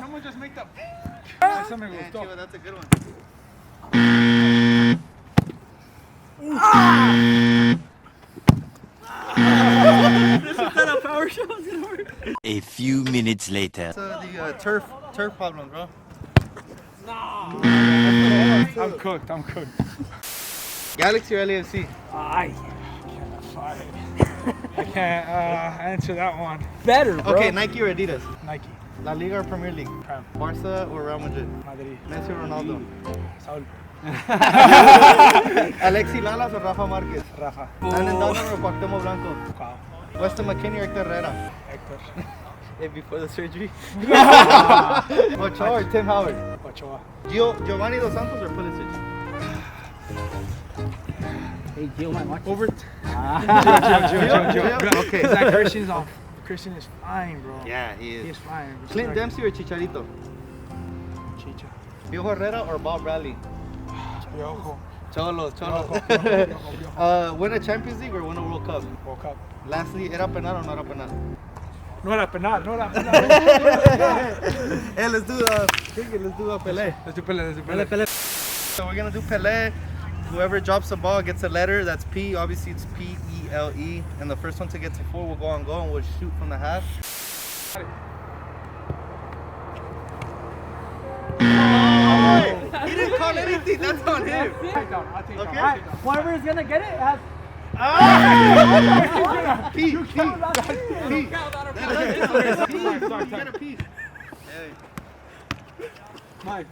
Speaker 1: Someone just make that. That's a good one.
Speaker 5: A few minutes later.
Speaker 3: So the turf problem, bro.
Speaker 1: I'm cooked.
Speaker 3: Galaxy or LAFC?
Speaker 1: I can't answer that one.
Speaker 6: Better, bro.
Speaker 3: Okay, Nike or Adidas?
Speaker 1: Nike,
Speaker 3: La Liga or Premier League?
Speaker 1: Prem,
Speaker 3: Barca or Real Madrid?
Speaker 1: Madrid,
Speaker 3: Messi or Ronaldo?
Speaker 1: Saul,
Speaker 3: Alexi Lalas or Rafa Marquez?
Speaker 1: Rafa,
Speaker 3: Landon Donovan or Cuauhtémoc Blanco?
Speaker 1: Kyle,
Speaker 3: Weston McKennie or Hector Herrera?
Speaker 1: Hector,
Speaker 3: Before the surgery? Ochoa or Tim Howard?
Speaker 1: Ochoa,
Speaker 3: Giovanni Dos Santos or Pulisic?
Speaker 6: Hey, Gio might watch
Speaker 1: over.
Speaker 3: Gio? Okay.
Speaker 1: That Christian's off. Christian is fine, bro.
Speaker 3: Yeah, he
Speaker 1: He's
Speaker 3: is.
Speaker 1: fine.
Speaker 3: Clint Dempsey or Chicharito?
Speaker 1: Chicha,
Speaker 3: Piojo Herrera or Bob Bradley?
Speaker 1: Piojo,
Speaker 3: Cholo. Win a Champions League or win a World Cup?
Speaker 1: World Cup.
Speaker 3: Lastly, ¿era penal or not era penal?
Speaker 1: No era penal.
Speaker 3: Hey, let's do Pelé.
Speaker 1: Let's do Pelé.
Speaker 3: So we're gonna do Pelé. Whoever drops the ball gets a letter. That's P. Obviously, it's P-E-L-E. And the first one to get to 4 will go on goal and we'll shoot from the half. He didn't call anything. That's on him.
Speaker 1: Take down. I'll take
Speaker 3: Okay.
Speaker 1: down.
Speaker 6: Whoever is gonna get it has.
Speaker 3: P.
Speaker 1: Sorry.
Speaker 3: Get a P.
Speaker 1: Mike.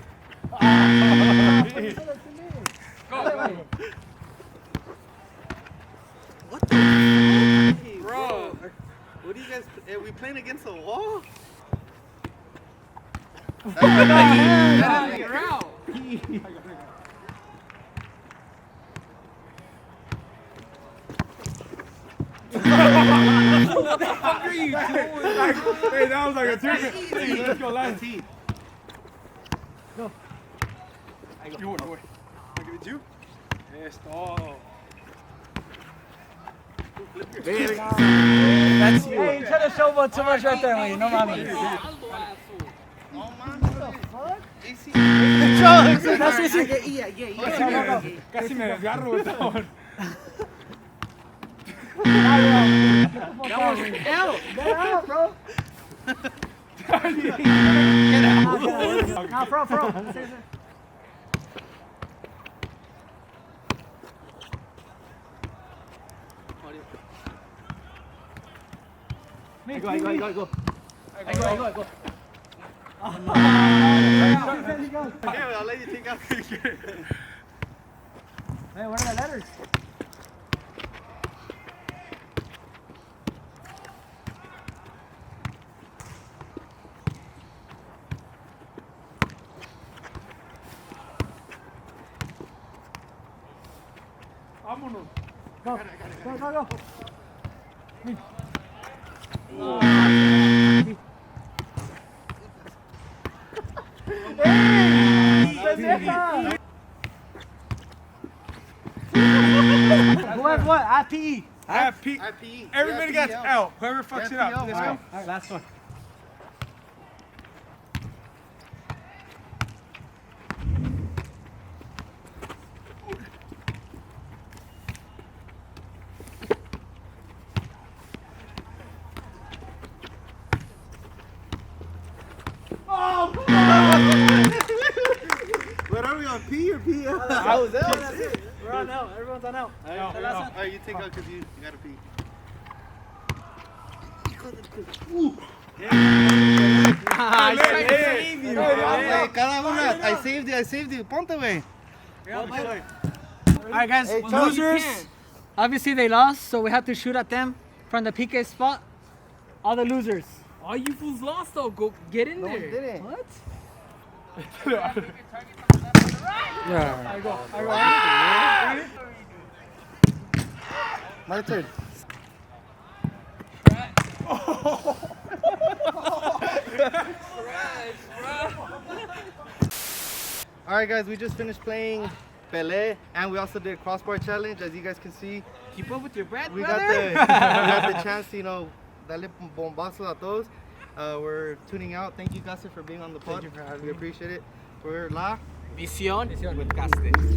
Speaker 3: Bro, what do you guys? Are we playing against a wall?
Speaker 6: You're out.
Speaker 1: What are you doing? Hey, that was like a turkey. Hey, let's go, last.
Speaker 6: Go.
Speaker 1: You win. Look at you. Esto.
Speaker 6: That's you. Hey, you try to show too much right there, man. No mames. That's easy.
Speaker 1: Casi me desgarro, Gustavo.
Speaker 6: Get out, bro. Now, bro.
Speaker 3: I go.
Speaker 6: I go.
Speaker 3: Yeah, I'll let you take out.
Speaker 6: Hey, what are the letters?
Speaker 1: Vámonos.
Speaker 6: Go. Who has what? IPE.
Speaker 1: I have P.
Speaker 3: IPE.
Speaker 1: Everybody gets L. Whoever fucks it up. Let's go.
Speaker 6: All right, last one.
Speaker 3: What are we on, P or P?
Speaker 6: I was L. That's it. We're on L. Everyone's on L.
Speaker 3: Alright, you take out because you got a P. Cada una. I saved you. Ponte, güey.
Speaker 6: All right, guys. Losers. Obviously, they lost, so we have to shoot at them from the PK spot. All the losers.
Speaker 7: All you fools lost though. Go get in there.
Speaker 3: Didn't.
Speaker 6: What?
Speaker 3: My turn. Alright guys, we just finished playing Pelé and we also did crossbar challenge. As you guys can see,
Speaker 7: Keep up with your bread,
Speaker 3: we
Speaker 7: brother.
Speaker 3: got the chance to, darle bombazo a todos. We're tuning out. Thank you guys for being on the pod.
Speaker 1: you for having
Speaker 3: we
Speaker 1: me.
Speaker 3: appreciate it. We're La
Speaker 7: Vísion with Castellanos.